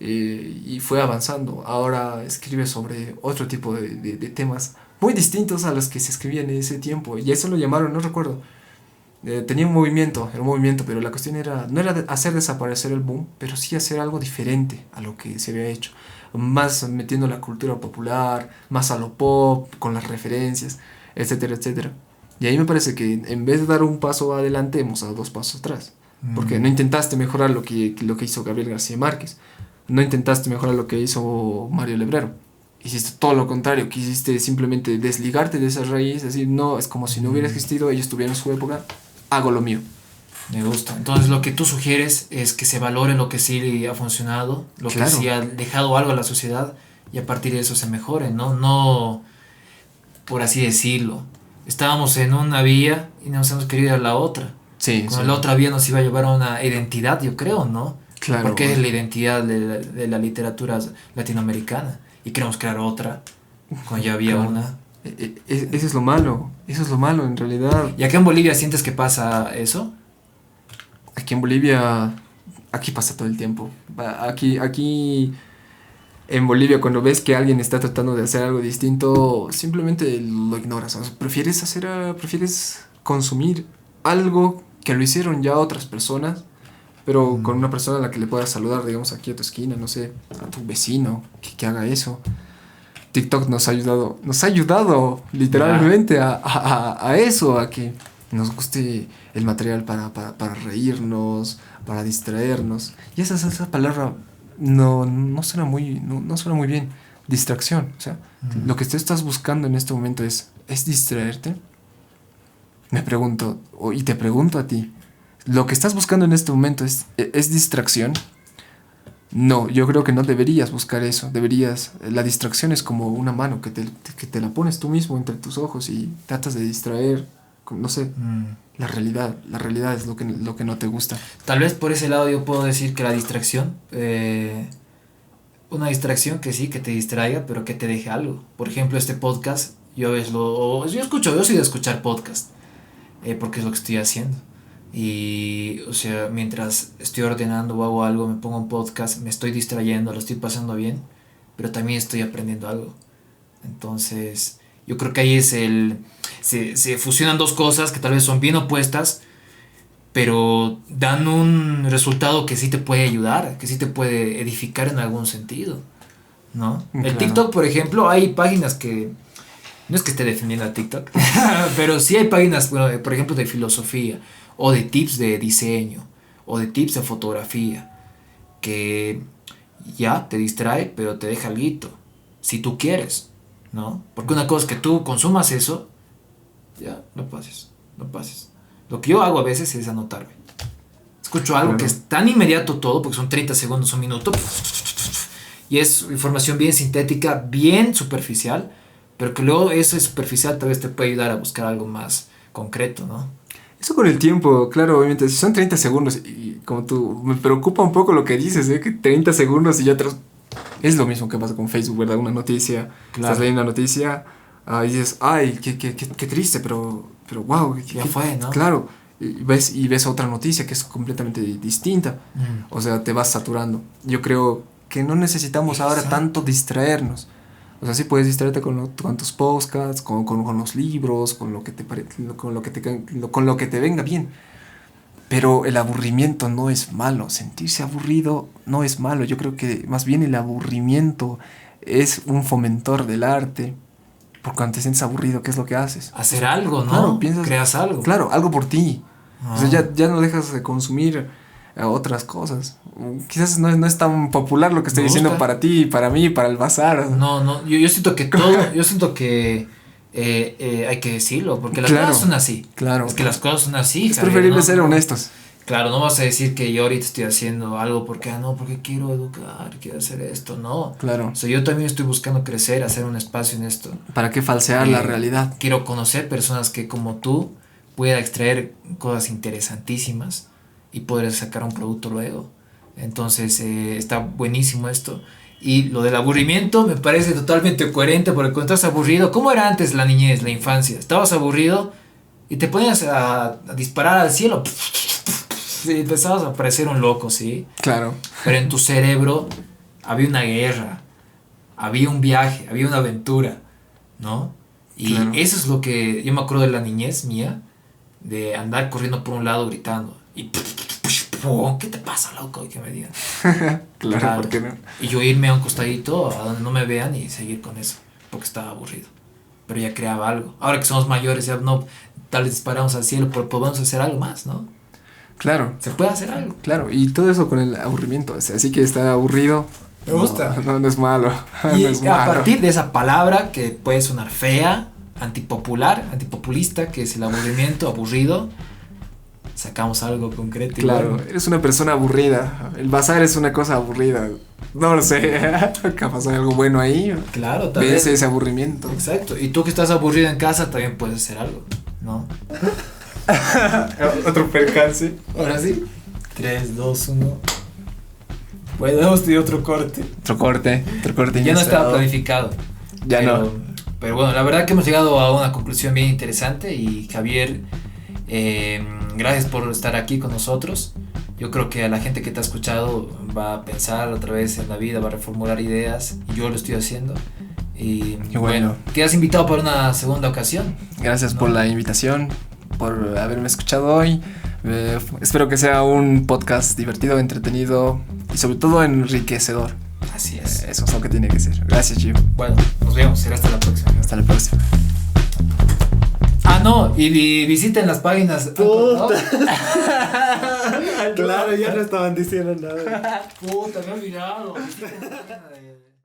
y fue avanzando. Ahora escribe sobre otro tipo de temas muy distintos a los que se escribían en ese tiempo. Y eso lo llamaron, no recuerdo. Tenía era un movimiento, pero la cuestión no era hacer desaparecer el boom, pero sí hacer algo diferente a lo que se había hecho. Más metiendo la cultura popular, más a lo pop, con las referencias, etcétera, etcétera. Y ahí me parece que en vez de dar un paso adelante, hemos dado dos pasos atrás. Porque no Mm. intentaste mejorar lo que hizo Gabriel García Márquez. No intentaste mejorar lo que hizo Mario Lebrero. Hiciste todo lo contrario, quisiste simplemente desligarte de esa raíz, decir, no, es como si no hubiera existido, ellos tuvieron su época, hago lo mío. Me gusta. Entonces lo que tú sugieres es que se valore lo que sí ha funcionado, lo que Claro, sí ha dejado algo a la sociedad y a partir de eso se mejore, ¿no? No, por así decirlo. Estábamos en una vía y nos hemos querido ir a la otra. sí, Con sí, la otra vía nos iba a llevar a una identidad, yo creo, ¿no? claro. Porque es la identidad de la literatura latinoamericana y queremos crear otra cuando ya había Claro. una. Eso es lo malo en realidad. ¿Y acá en Bolivia sientes que pasa eso? Aquí en Bolivia, aquí pasa todo el tiempo. Aquí en Bolivia, cuando ves que alguien está tratando de hacer algo distinto, simplemente lo ignoras. O sea, prefieres consumir algo que lo hicieron ya otras personas, pero con una persona a la que le puedas saludar, digamos, aquí a tu esquina, no sé, a tu vecino, que haga eso. TikTok nos ha ayudado Ya. literalmente a eso, a que nos guste el material para reírnos, para distraernos. Y esa palabra no suena muy bien. Distracción. O sea, lo que tú estás buscando en este momento es distraerte. Me pregunto, y te pregunto a ti, ¿lo que estás buscando en este momento es distracción? No, yo creo que no deberías buscar eso. La distracción es como una mano que te la pones tú mismo entre tus ojos y tratas de distraer. no sé, la realidad es lo que no te gusta. Tal vez por ese lado yo puedo decir que la distracción, una distracción que sí, que te distraiga, pero que te deje algo. Por ejemplo, este podcast, yo soy de escuchar podcast, porque es lo que estoy haciendo. Y, o sea, mientras estoy ordenando o hago algo, me pongo un podcast, me estoy distrayendo, lo estoy pasando bien, pero también estoy aprendiendo algo. Entonces, yo creo que ahí se fusionan dos cosas que tal vez son bien opuestas, pero dan un resultado que sí te puede ayudar, que sí te puede edificar en algún sentido, ¿no? Claro. El TikTok, por ejemplo, hay páginas que, no es que esté defendiendo a TikTok, pero sí hay páginas, bueno, por ejemplo, de filosofía, o de tips de diseño, o de tips de fotografía, que ya te distrae, pero te deja alguito, si tú quieres, ¿no? Porque una cosa es que tú consumas eso, ya, no pases. Lo que yo hago a veces es anotarme. Escucho algo que es tan inmediato todo, porque son 30 segundos, un minuto, y es información bien sintética, bien superficial, pero que luego eso superficial tal vez te puede ayudar a buscar algo más concreto, ¿no? Eso con el tiempo, claro, obviamente, si son 30 segundos, y como tú, me preocupa un poco lo que dices, que 30 segundos y ya es lo mismo que pasa con Facebook, ¿verdad? Una noticia, estás leyendo una noticia, y dices, ay, qué triste, pero wow, ya fue, ¿no? Claro, y ves otra noticia que es completamente distinta, o sea, te vas saturando. Yo creo que no necesitamos ahora tanto distraernos. O sea, sí puedes distraerte con tus podcasts, con los libros, con lo que te venga bien. Pero el aburrimiento no es malo. Sentirse aburrido no es malo. Yo creo que más bien el aburrimiento es un fomentor del arte. Porque cuando te sientes aburrido, ¿qué es lo que haces? Hacer algo, ¿no? Claro, creas algo. Claro, algo por ti. O sea, ya no dejas de consumir otras cosas. Quizás no es tan popular lo que estoy diciendo para ti, para mí, para el bazar. No, yo siento que todo, yo siento que hay que decirlo, porque las cosas son así. Claro. Es que las cosas son así. Es preferible ser honestos. Claro, no vas a decir que yo ahorita estoy haciendo algo porque quiero educar, quiero hacer esto, no. Claro. O sea, yo también estoy buscando crecer, hacer un espacio en esto. ¿Para qué falsear la realidad? Quiero conocer personas que como tú pueda extraer cosas interesantísimas y poder sacar un producto luego. Entonces está buenísimo esto. Y lo del aburrimiento me parece totalmente coherente, porque cuando estás aburrido, ¿cómo era antes la niñez, la infancia? Estabas aburrido y te ponías a disparar al cielo y empezabas a parecer un loco, ¿sí? Claro. Pero en tu cerebro había una guerra, había un viaje, había una aventura, ¿no? Y eso es lo que yo me acuerdo de la niñez mía, de andar corriendo por un lado gritando y ¿qué te pasa, loco? Y que me digan. Claro, ¿por qué no? Y yo irme a un costadito a donde no me vean y seguir con eso, porque estaba aburrido. Pero ya creaba algo. Ahora que somos mayores, ya no, tal vez disparamos al cielo, pero podemos hacer algo más, ¿no? Claro. Se puede hacer algo. Claro, y todo eso con el aburrimiento. O sea, así que está aburrido. Me gusta. No es malo. Y no es a malo. partir de esa palabra que puede sonar fea, antipopular, antipopulista, que es el aburrimiento, aburrido, sacamos algo concreto. Claro, bueno. Eres una persona aburrida. El bazar es una cosa aburrida. No lo sé. Capaz hay algo bueno ahí. Claro, también. Ves ese aburrimiento. Exacto. Y tú que estás aburrido en casa también puedes hacer algo, ¿no? Otro percance. Ahora sí. 3, 2, 1. Bueno, hemos tenido otro corte. Otro corte. Ya no estaba planificado. Ya no. Pero bueno, la verdad que hemos llegado a una conclusión bien interesante. Y Javier, gracias por estar aquí con nosotros. Yo creo que a la gente que te ha escuchado va a pensar otra vez en la vida, va a reformular ideas. Y yo lo estoy haciendo. Y bueno, quedas invitado para una segunda ocasión. Gracias por la invitación, por haberme escuchado hoy. Espero que sea un podcast divertido, entretenido y sobre todo enriquecedor. Así es. Eso es lo que tiene que ser. Gracias, Gio. Bueno, nos vemos. Será hasta la próxima. Hasta la próxima. Ah, no, y visiten las páginas. Puta. Claro, ya no estaban diciendo nada. Puta, me he olvidado. Visiten la página de